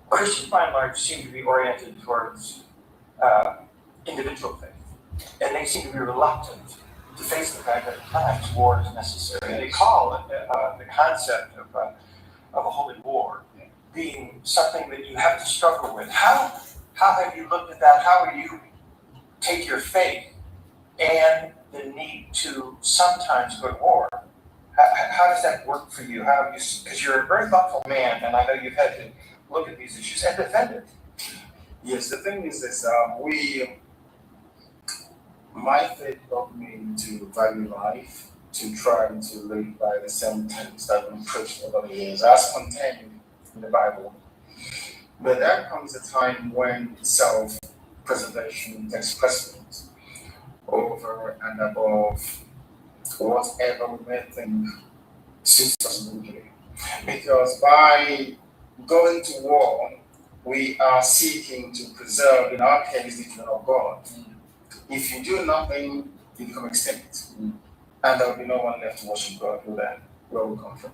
Christians by and large seem to be oriented towards individual faith, and they seem to be reluctant to face the fact that at times war is necessary. And they call it the concept of a holy war being something that you have to struggle with. How have you looked at that? How do you take your faith and the need to sometimes go to war? How does that work for you? Because you're a very thoughtful man, and I know you've had to look at these issues and defend it. Yes, the thing is this, my faith taught me to value life, to try to live by the same things that we preached over the years, as contained in the Bible. But there comes a time when self-preservation takes precedence over and above whatever we may think suits us individually. Because by going to war, we are seeking to preserve, in our case, the kingdom of God. If you do nothing, you become extinct. And there will be no one left to worship God where we come from.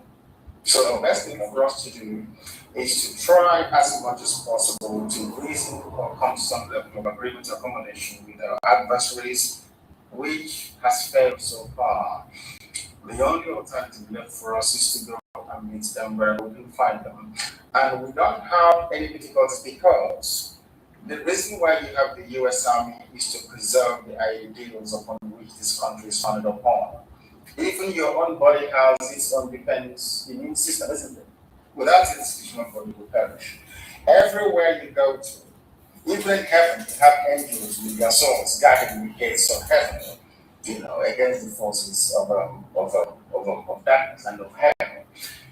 So the best thing for us to do is to try as much as possible to reason or come to some level of agreement or accommodation with our adversaries, which has failed so far. The only alternative left for us is to go and meet them where we can find them. And we don't have any difficulties because the reason why you have the US Army is to preserve the ideals upon which this country is founded upon. Even your own body has its own defense immune system, isn't it? Without it, this human body will perish. Everywhere you go to, even in heaven, you have angels with their swords guarding the gates of heaven, against the forces of darkness and of hell.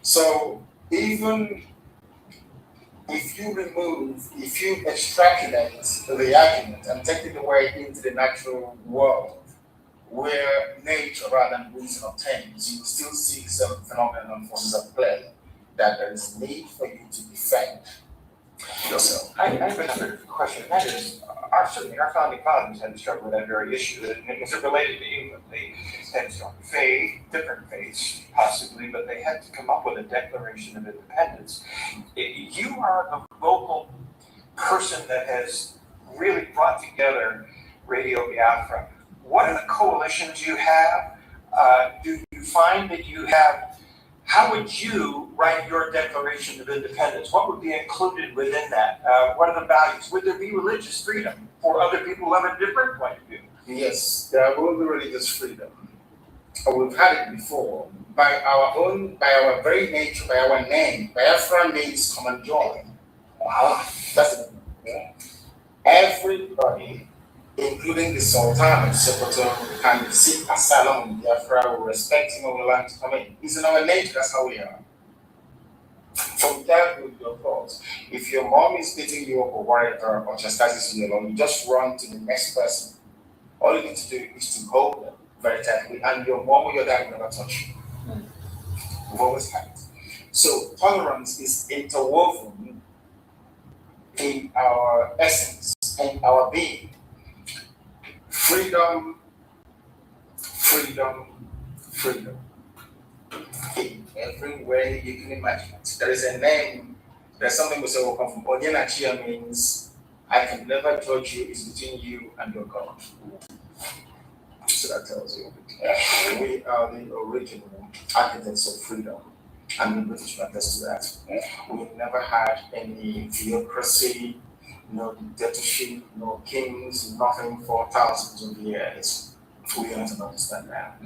So even if you extrapolate the argument and take it away into the natural world, where nature rather than reason obtains, you will still see some phenomenon and forces at play that there is need for you to defend yourself. I have another question. That is, certainly our founding fathers had to struggle with that very issue. Is it related to England? They had strong faith, different faiths possibly, but they had to come up with a Declaration of Independence. You are the vocal person that has really brought together Radio Biafra. What are the coalitions you have? Do you find that you have, how would you write your Declaration of Independence? What would be included within that? What are the values? Would there be religious freedom for other people who have a different point of view? Yes, there will be religious freedom. We've had it before. By our very nature, by our name, Biafra means common joy. Wow, that's it. Yeah. Everybody, including the Sultan of Sokoto, can seek asylum in Biafra, we respect him and we like to come in. It's in our nature, that's how we are. From childhood, your thoughts. If your mom is beating you up or whatever, or chastises you alone, you just run to the next person. All you need to do is to hold them very tightly, and your mom or your dad will never touch you. We've always had it. So tolerance is interwoven in our essence, in our being. Freedom, freedom, freedom. In every way you can imagine it. There is a name, there's something we say will come from. Onyenachia means I can never judge you, it's between you and your God. So that tells you. We are the original architects of freedom, and the British will attest to that. We've never had any theocracy, no dictatorship, no kings, nothing for thousands of years. We don't understand that.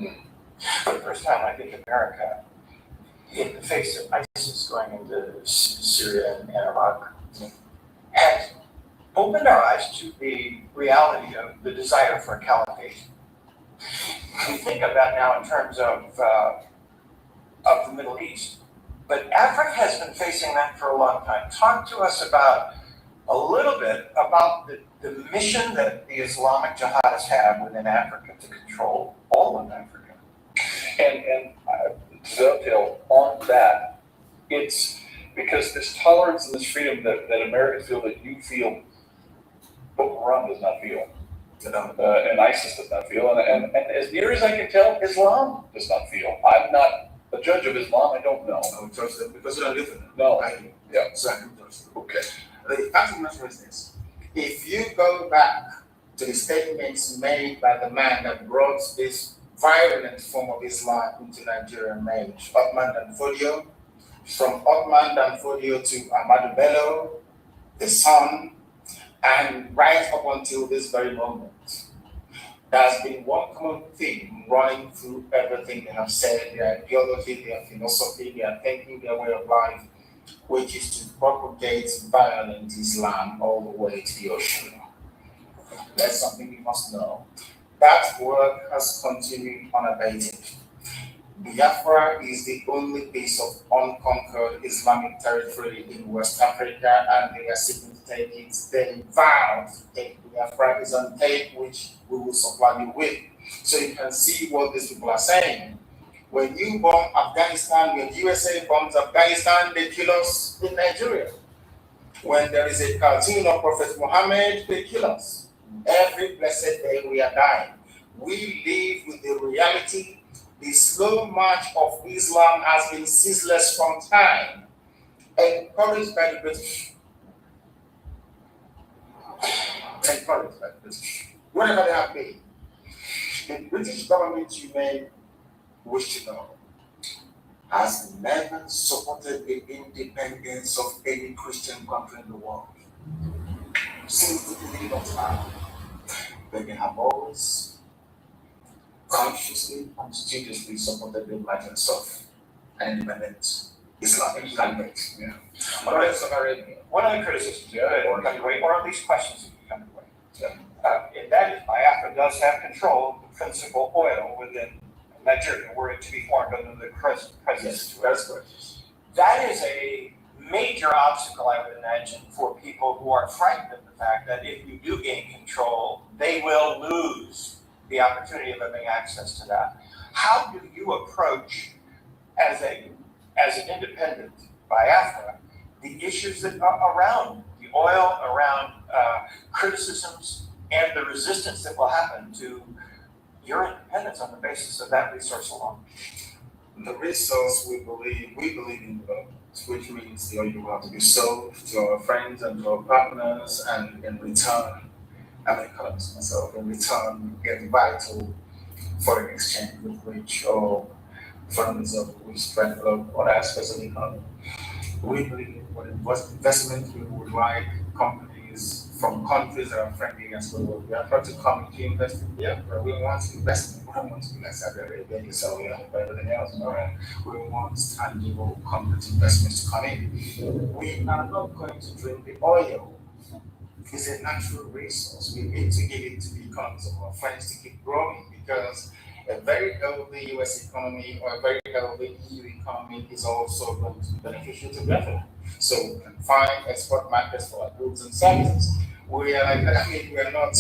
For the first time, I think America, in the face of ISIS going into Syria and Iraq, has opened our eyes to the reality of the desire for a caliphate. We think of that now in terms of the Middle East, but Africa has been facing that for a long time. Talk to us about a little bit about the mission that the Islamic jihadists have within Africa to control all of Africa. And to dovetail on that, it's because this tolerance and this freedom that Americans feel, that you feel, Boko Haram does not feel, and ISIS does not feel, and as near as I can tell, Islam does not feel. I'm not a judge of Islam, I don't know. I would judge them because you don't live in them. No. I do. Yeah. So I can judge them. Okay. The fact of the matter is this. If you go back to the statements made by the man that brought this violent form of Islam into Nigerian age, Othman Danfodio, from Othman Danfodio to Ahmadu Bello, the son, and right up until this very moment, there's been one common theme running through everything they have said, their ideology, their philosophy, their thinking, their way of life, which is to propagate violent Islam all the way to the ocean. That's something we must know. That work has continued unabated. Biafra is the only piece of unconquered Islamic territory in West Africa, and they are seeking to take it. They vowed to take Biafra is on tape, which we will supply you with. So you can see what these people are saying. When you bomb Afghanistan, when USA bombs Afghanistan, they kill us in Nigeria. When there is a cartoon of Prophet Muhammad, they kill us. Every blessed day we are dying. We live with the reality. The slow march of Islam has been ceaseless from time, encouraged by the British. Encouraged by the British. Whenever they have been. The British government, you may wish to know, has never supported the independence of any Christian country in the world. Since the beginning of time, they have always consciously and studiously supported the emergence of an independent Islamic government. Yeah. One of the criticisms or at least questions that can come your way. And that is Biafra does have control of the principal oil within Nigeria, were it to be formed under the present situation. That is a major obstacle, I would imagine, for people who are frightened of the fact that if you do gain control, they will lose the opportunity of having access to that. How do you approach, as an independent Biafra, the issues that are around the oil, around criticisms, and the resistance that will happen to your independence on the basis of that resource alone? The resource we believe in development, which means the oil will have to be sold to our friends and to our partners, and in return, I'm an economist myself, in return we get vital foreign exchange with which, or foreign reserve with which to develop other aspects of the economy. We believe in investment. We would like companies from countries that are friendly against the world. We are trying to come to invest in Biafra. We want investment. We don't want to be like Saudi Arabia, Saudi Arabia, everything else. Right? We want tangible, concrete investments to come in. We are not going to drink the oil. It's a natural resource. We need to give it to the economies of our friends to keep growing, because a very healthy US economy or a very healthy EU economy is also going to be beneficial to Biafra. So we can find export markets for our goods and services. We are like, we are not,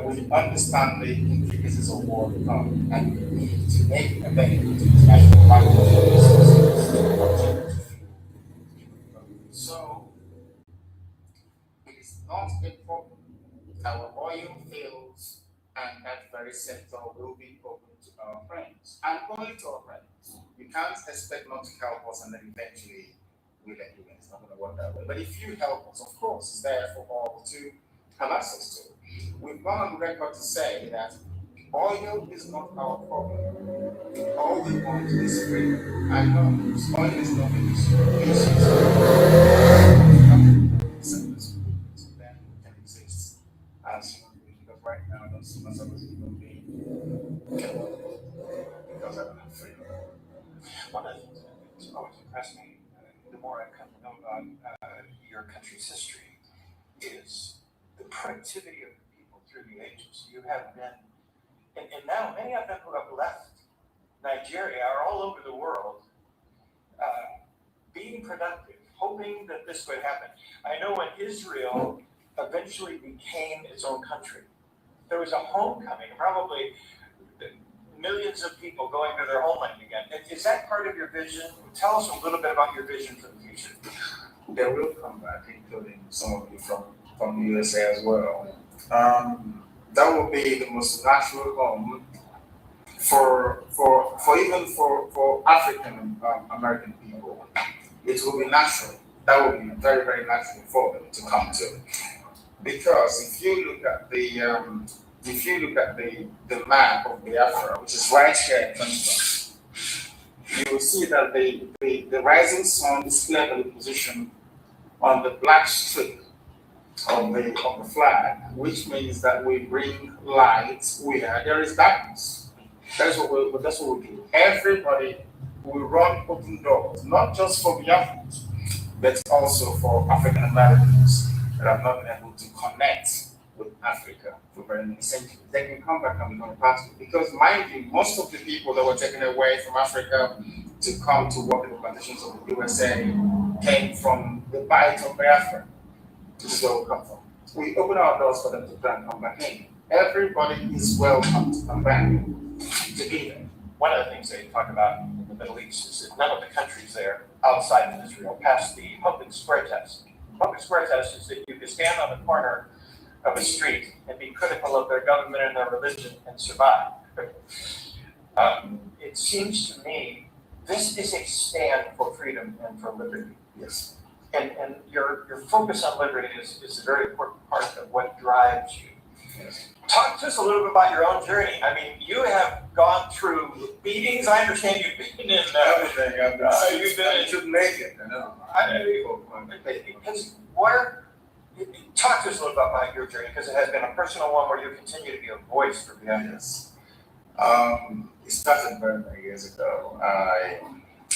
we understand the intricacies of world economy, and we need to make a benefit to international markets. So it is not a problem. Our oil fields and that very sector will be open to our friends, and only to our friends. You can't expect not to help us and then eventually we'll let you in. It's not going to work that way. But if you help us, of course, it's there for all to have access to. We've gone on record to say that oil is not our problem. All we want is freedom. I know oil is not an issue. Then we can exist as human beings, because right now I don't see myself as a human being because I don't have freedom. One of the things that's always impressed me, the more I've come to know about your country's history, is the productivity of the people through the ages. You have been, and now many of them who have left Nigeria are all over the world, being productive, hoping that this would happen. I know when Israel eventually became its own country, there was a homecoming, probably millions of people going to their homeland again. Is that part of your vision? Tell us a little bit about your vision for the future. They will come back, including some of you from the USA as well. That will be the most natural home for African American people. It will be natural. That will be very, very natural for them to come to, because if you look at the map of Biafra, which is right here in front of us, you will see that the rising sun is clearly positioned on the black strip of the flag, which means that we bring light where there is darkness. That's what we do. Everybody we run open doors, not just for Biafrans, but also for African Americans that have not been able to connect with Africa for very many centuries. They can come back and become a part of it. Because mind you, most of the people that were taken away from Africa to come to work in the plantations of the USA came from the Bight of Biafra. This is where we come from. We open our doors for them to try and come back in. Everybody is welcome to come back to be there. One of the things they talk about in the Middle East is that none of the countries there outside of Israel pass the public square test. The public square test is that you can stand on the corner of a street and be critical of their government and their religion and survive. It seems to me this is a stand for freedom and for liberty. Yes. And your focus on liberty is a very important part of what drives you. Yes. Talk to us a little bit about your own journey. I mean, you have gone through beatings. I understand you've been in Everything. you've been in. Should make it. Because where? Talk to us a little bit about your journey, because it has been a personal one where you continue to be a voice for Biafrans. It started very many years ago. I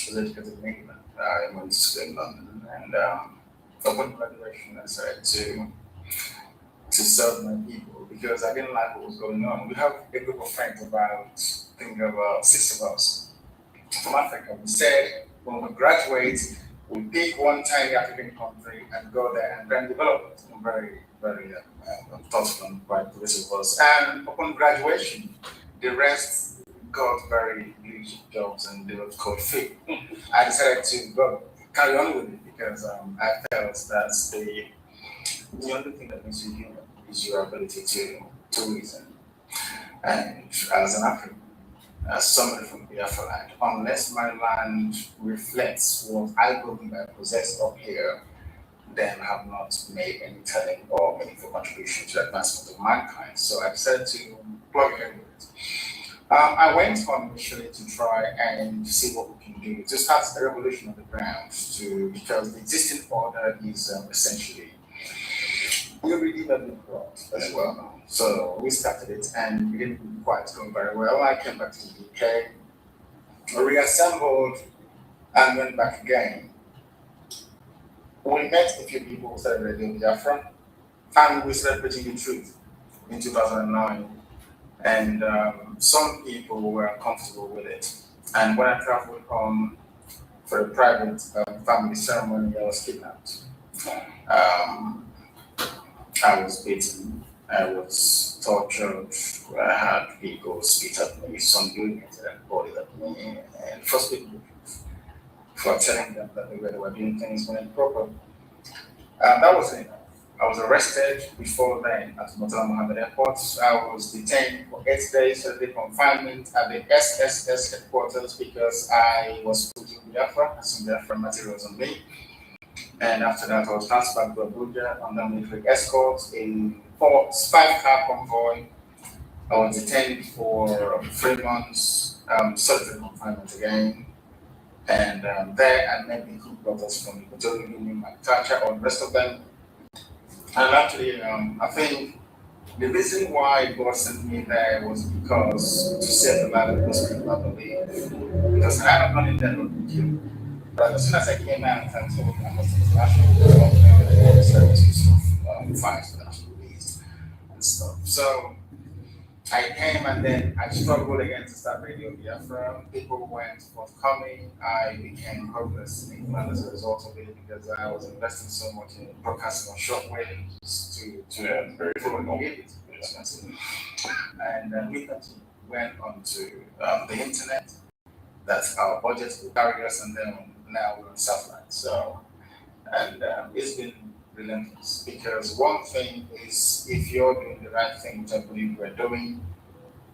was educated in England. I went to school in London, and upon graduation, I decided to serve my people because I didn't like what was going on. We have a group of friends, about 6 of us from Africa. We said when we graduate, we pick one tiny African country and go there and then develop it. I'm very, very thoughtful and quite progressive of us. And upon graduation, the rest got very leadership jobs and they were called free. I decided to go carry on with it because I felt that the only thing that makes you human is your ability to reason. And as an African, as somebody from Biafra land, unless my land reflects what I believe I possess up here, then I have not made any telling or meaningful contribution to the advancement of mankind. So I decided to plug in with it. I went on initially to try and see what we can do to start a revolution on the ground, because the existing order is essentially already been corrupt as well. So we started it and it didn't quite go very well. I came back to the UK, reassembled and went back again. We met a few people who started Radio Biafra and we started preaching the truth in 2009. And some people were uncomfortable with it. And when I traveled home for a private family ceremony, I was kidnapped. I was beaten, I was tortured, I had people spit at me, some doing it and bodied at me, and first people for telling them that they were doing things when improper. That was enough. I was arrested before then at Murtala Mohammed Airport. I was detained for 8 days at the confinement at the SSS headquarters because I was putting Biafra and some Biafra materials on me. And after that, I was transferred to Abuja under military escort in 5-car convoy. I was detained for 3 months, solitary confinement again. And there I met the coup brothers from the Equatorial Union, like Tacha or the rest of them. And actually, I think the reason why God sent me there was because to save the life of those people, I believe. Because I had gone in there with you. But as soon as I came out and told them I was international services of fires for national release and stuff. So I came and then I struggled again to start Radio Biafra. People weren't forthcoming. I became hopeless in England as a result of it because I was investing so much in broadcasting on shortwave to very follow it. And we went on to the internet. That's our budget to carry us, and then now we're on satellite. So, and it's been relentless because one thing is if you're doing the right thing, which I believe we're doing,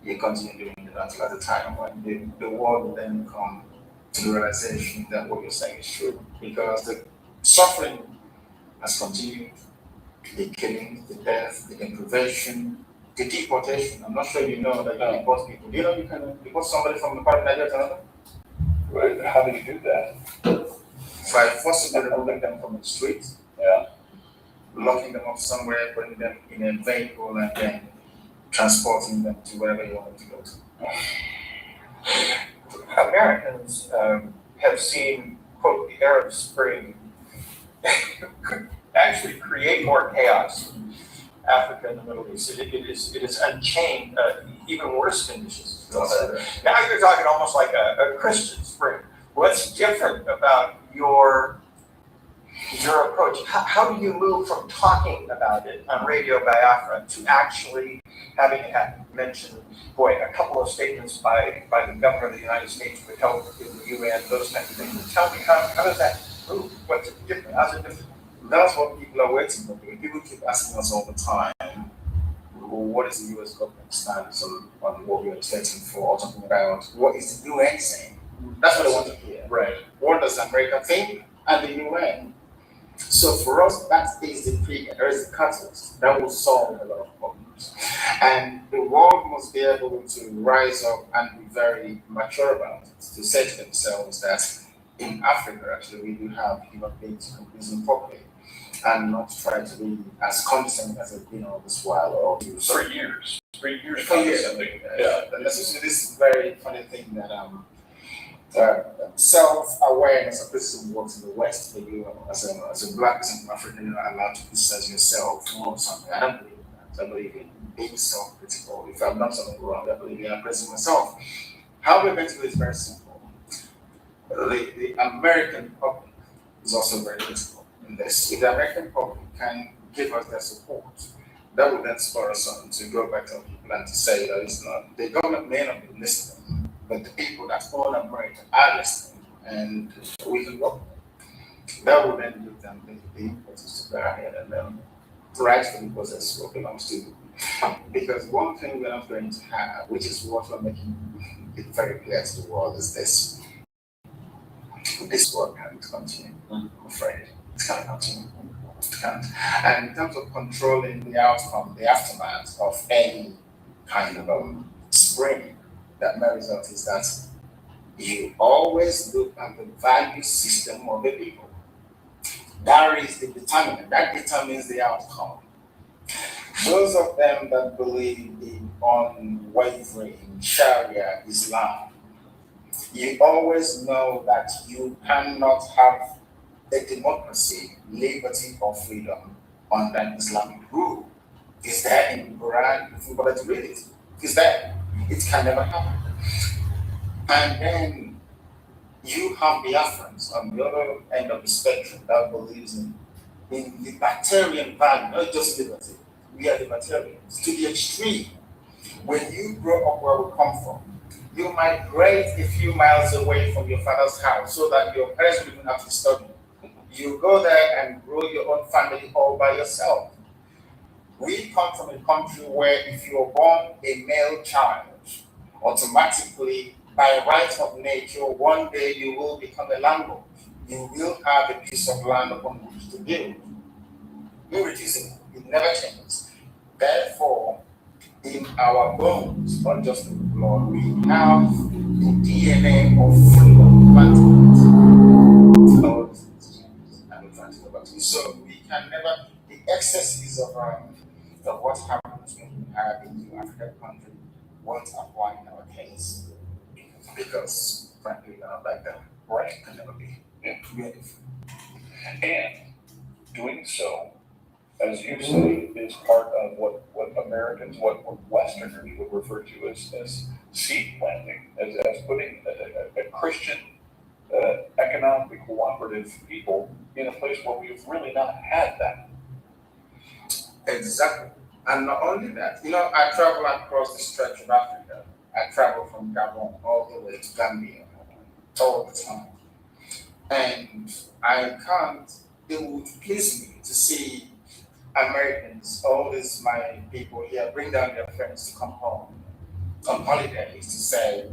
you continue doing it until at the time when the world will then come to the realization that what you're saying is true. Because the suffering has continued, the killing, the death, the deprivation, the deportation. I'm not sure you know that you can deport people. Do you know you can deport somebody from the part of Nigeria to another? Right. How do you do that? By forcibly removing them from the street, locking them up somewhere, putting them in a vehicle, and then transporting them to wherever you want them to go to. Americans have seen, quote, the Arab Spring actually create more chaos in Africa and the Middle East. It is unchained even worse conditions. Now you're talking almost like a Christian spring. What's different about your approach? How do you move from talking about it on Radio Biafra to actually having it happen? You mentioned, a couple of statements by the governor of the United States with help in the UN, those kinds of things. Tell me, how does that move? What's it different? How's it different? That's what people are waiting for. People keep asking us all the time, what is the US government stance on what we are expecting for, or talking about what is the UN saying? That's what I want to hear. Right. What does America think and the UN? So for us, that is the trigger. There is a catalyst that will solve a lot of problems. And the world must be able to rise up and be very mature about it, to say to themselves that in Africa, actually, we do have human beings who reason properly and not try to be as condescending as they've been all this while. Or For years. condescending. And this very funny thing that self-awareness of criticism works in the West. For you, as a black person from Africa, you're not allowed to criticize yourself or something. I don't believe in that. I believe in being self-critical. If I've done something wrong, I believe in praising myself. How we're going to do it is very simple. The American public is also very critical in this. If the American public can give us their support, that will then spur us on to go back to our people and to say that it's not, the government may not be listening, but the people that own America are listening, and we can work. That will then give them the impetus to go ahead and then rightfully possess what belongs to you. Because one thing we're not going to have, which is what we're making it very clear to the world, is this. This work can't continue, I'm afraid. It can't continue. It can't. And in terms of controlling the outcome, the aftermath of any kind of spring, that my result is that you always look at the value system of the people. That is the determinant. That determines the outcome. Those of them that believe in unwavering Sharia Islam, you always know that you cannot have a democracy, liberty, or freedom under Islamic rule. It's there in the Quran, if you want to read it. It's there. It can never happen. And then you have Biafrans on the other end of the spectrum that believes in libertarian value, not just liberty. We are libertarians to the extreme. When you grow up where we come from, you migrate a few miles away from your father's house so that your parents will even have to study. You go there and grow your own family all by yourself. We come from a country where if you're born a male child, automatically, by right of nature, one day you will become a landlord. You will have a piece of land upon which to build. Irreducible. It never changes. Therefore, in our bones, not just in the blood, we have the DNA of freedom planted. So we can never, the excesses of what happens when you have a new African country won't apply in our case. Because frankly, not like that. Right? Can never be. Yeah. And doing so, as you say, is part of what Americans, what Westerners would refer to as seed planting, as putting a Christian, economically cooperative people in a place where we've really not had that. Exactly. And not only that, I travel across the stretch of Africa. I travel from Gabon all the way to Gambia all the time. And it would please me to see Americans, all these my people here, bring down their friends to come home on holidays to say,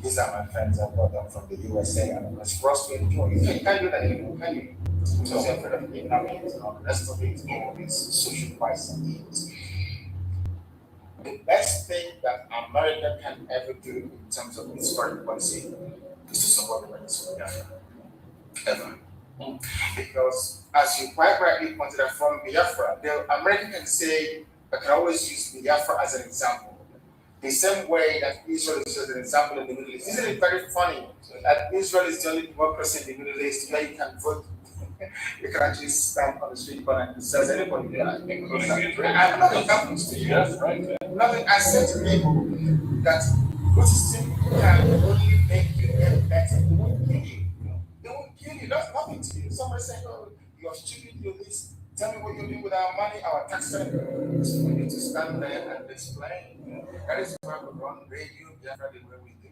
these are my friends, I brought them from the USA, and it's for us to enjoy. You can't do that anymore, can you? Because you're afraid of economics and all the rest of it, all these social crises and needs. The best thing that America can ever do in terms of its foreign policy is to support the Venezuela of Biafra. Ever. Because, as you quite rightly pointed out, from Biafra, the American can say, I can always use Biafra as an example. The same way that Israel is just an example in the Middle East. Isn't it very funny that Israel is the only democracy in the Middle East where you can vote? You can actually stand on the street corner and says anybody there, including the Israelis. And nothing happens to you. Yes, right. Nothing. I said to people that Buddhism can only make you get better. It won't kill you. It won't kill you. That's nothing to you. Somebody saying, "Oh, you're stupid. You're this. Tell me what you're doing with our money, our taxes." It's for you to stand there and explain. That is why we run radio, Biafra, the way we do,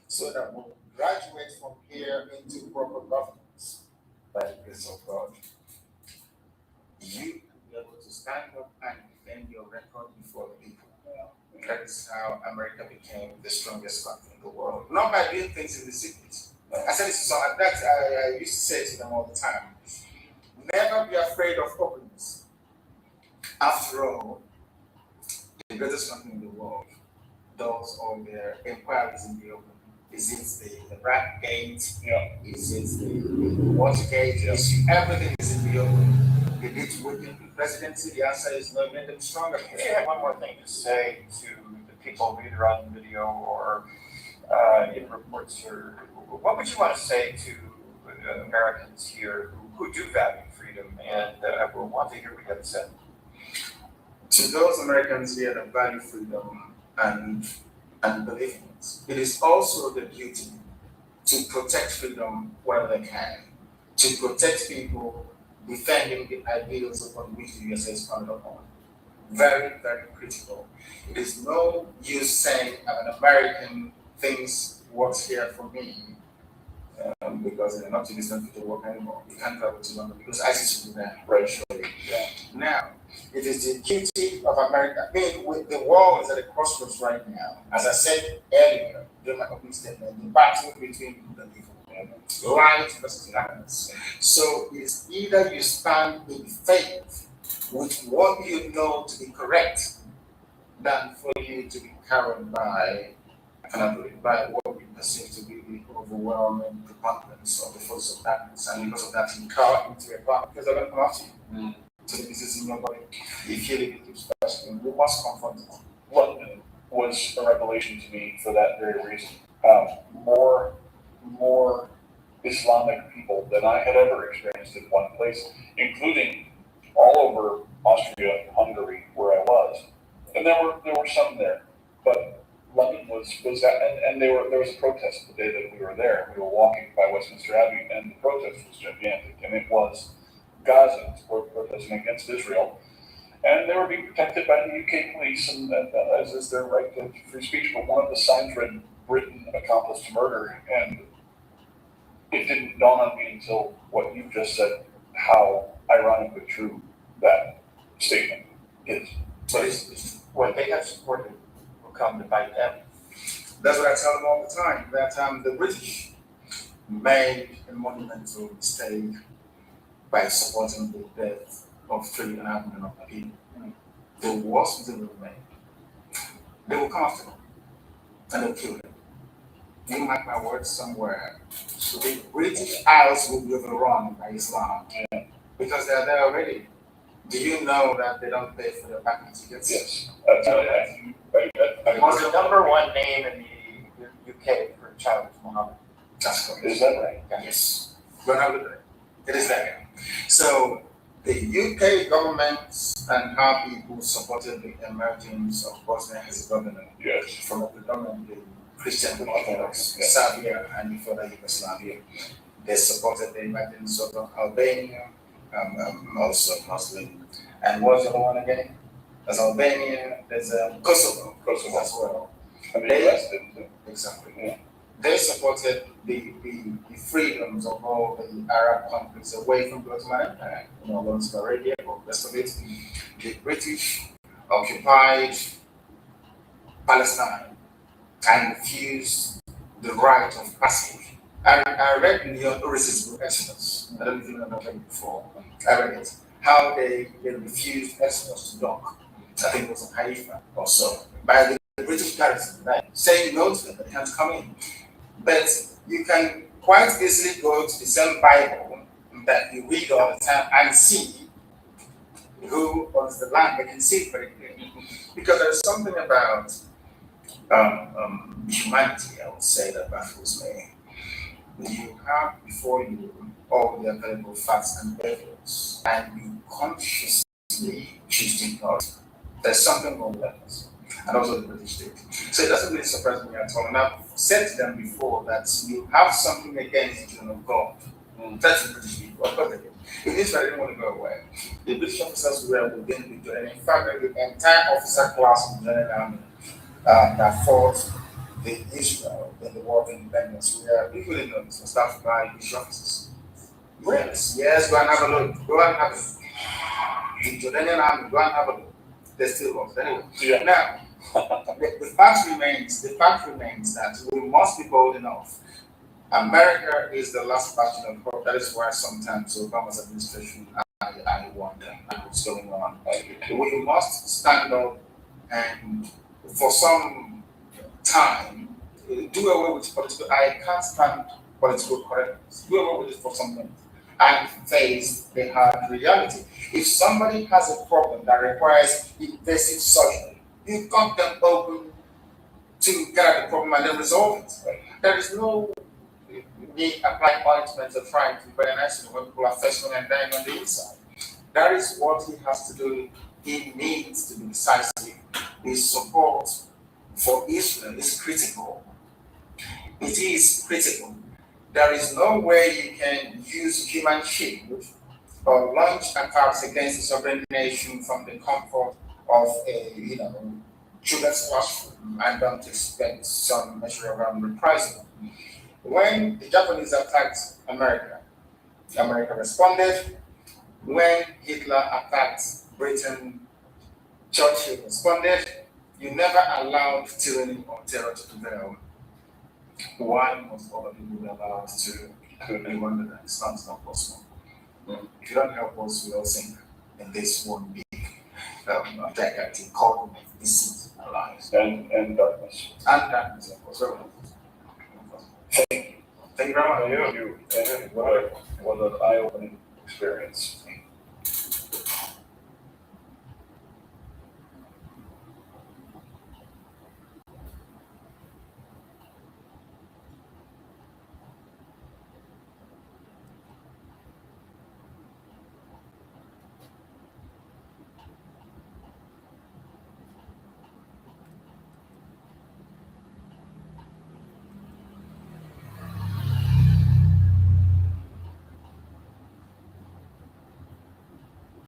so that we'll graduate from here into proper governance by the grace of God. You will be able to stand up and defend your record before the people. That is how America became the strongest country in the world. Not by doing things in the secret. I said this to some, I used to say to them all the time. Never be afraid of openness. After all, the greatest country in the world does all their inquiries in the open. Is it the Rat Gate? Yeah. Is it the Watergate? Yeah. Everything is in the open. Did it weaken the presidency? The answer is no, it made them stronger. If you had one more thing to say to the people either on video or in reports, or what would you want to say to Americans here who do value freedom and will want to hear what you have to say? To those Americans here that value freedom and believe in it, it is also the duty to protect freedom wherever they can, to protect people defending the ideals upon which the USA is founded upon. Very, very critical. It is no use saying I'm an American, things works here for me, because they're not too distant to work anymore. You can't travel to London because ISIS will be there, right? Surely. Yeah. Now, it is the duty of America. I mean, with the world is at a crossroads right now. As I said earlier during my opening statement, the battle between good and evil, light versus darkness. So it's either you stand in faith with what you know to be correct, than for you to be carried by what we perceive to be the overwhelming preponderance of the forces of darkness, and because of that, you caught into a path because they're going to come after you. So the disease in your body, if you leave it keeps festering, you must confront it. London was a revelation to me for that very reason. More Islamic people than I had ever experienced in one place, including all over Austria, Hungary, where I was, and there were some there, but London was that, and there was a protest the day that we were there. We were walking by Westminster Abbey, and the protest was gigantic, and it was Gazans were protesting against Israel, and they were being protected by the UK police, and as is their right to free speech. But one of the signs read "Britain accomplice to murder," and it didn't dawn on me until what you just said, how ironically true that statement is. But What they have supported will come to bite them. that's what I tell them all the time, that the British made a monumental mistake by supporting the death of 3.5 million of people. The worst mistake they made. They will come after them and they'll kill them. You mark my words somewhere. So the British Isles will be overrun by Islam because they are there already. Do you know that they don't pay for their parking tickets? Yes. Was the number one name in the UK for a child is Muhammad? That's correct. Is that right? Yes. We're not looking at it. It is there. So the UK government and our people supported the emergence of Bosnia and Herzegovina from a predominantly Christian Orthodox Serbia and before that Yugoslavia. They supported the emergence of Albania, also Muslim. And what's the other one again? There's Albania, there's Kosovo as well. I mean, they exactly. Yeah. They supported the freedoms of all the Arab countries away from the Ottoman Empire, Lawrence Arabia, or the rest of it. The British occupied Palestine and refused the right of passage. I read Leon Uris's book Exodus. I don't know if you know it before. I read it. How they refused Exodus to dock. I think it was in Haifa or so. By the British garrison, saying no to them, they can't come in. But you can quite easily go to the same Bible that you read all the time and see who owns the land. You can see it very clearly. Because there's something about humanity, I would say, that baffles me. You have before you all the available facts and evidence, and you consciously choose to ignore it. There's something wrong with that. And also the British did. So it doesn't really surprise me at all. And I've said to them before that you have something against the children of God. That's the British people. Of course they did. It means that they didn't want to go away. The British officers were within the and in fact, the entire officer class of the General Army that fought the Israel in the War of Independence were equally known as staffed by British officers. Yes, go and have a look. Go and have a look. The Jordanian army, go and have a look. They still was. Anyway. Yeah. Now, the fact remains that we must be bold enough. America is the last bastion of hope. That is why sometimes Obama's administration, I wonder what's going on. We must stand up and for some time do away with political. I can't stand political correctness. Do away with it for some minutes and face the hard reality. If somebody has a problem that requires invasive surgery, you cut them open to get at the problem and then resolve it. There is no need applying ointment or trying to prevent an accident when people are facing and dying on the inside. That is what he has to do. He needs to be decisive. His support for Israel is critical. It is critical. There is no way you can use human shield or launch attacks against a sovereign nation from the comfort of a children's classroom and don't expect some measure of reprisal. When the Japanese attacked America, America responded. When Hitler attacked Britain, Churchill responded. You never allowed tyranny or terror to prevail. Why must other people be allowed to be under that? It's not possible. If you don't help us, we all sink in this one big gigantic cauldron of deceit and lies. And darkness. And darkness, of course. Thank you. Thank you very much. What an eye-opening experience.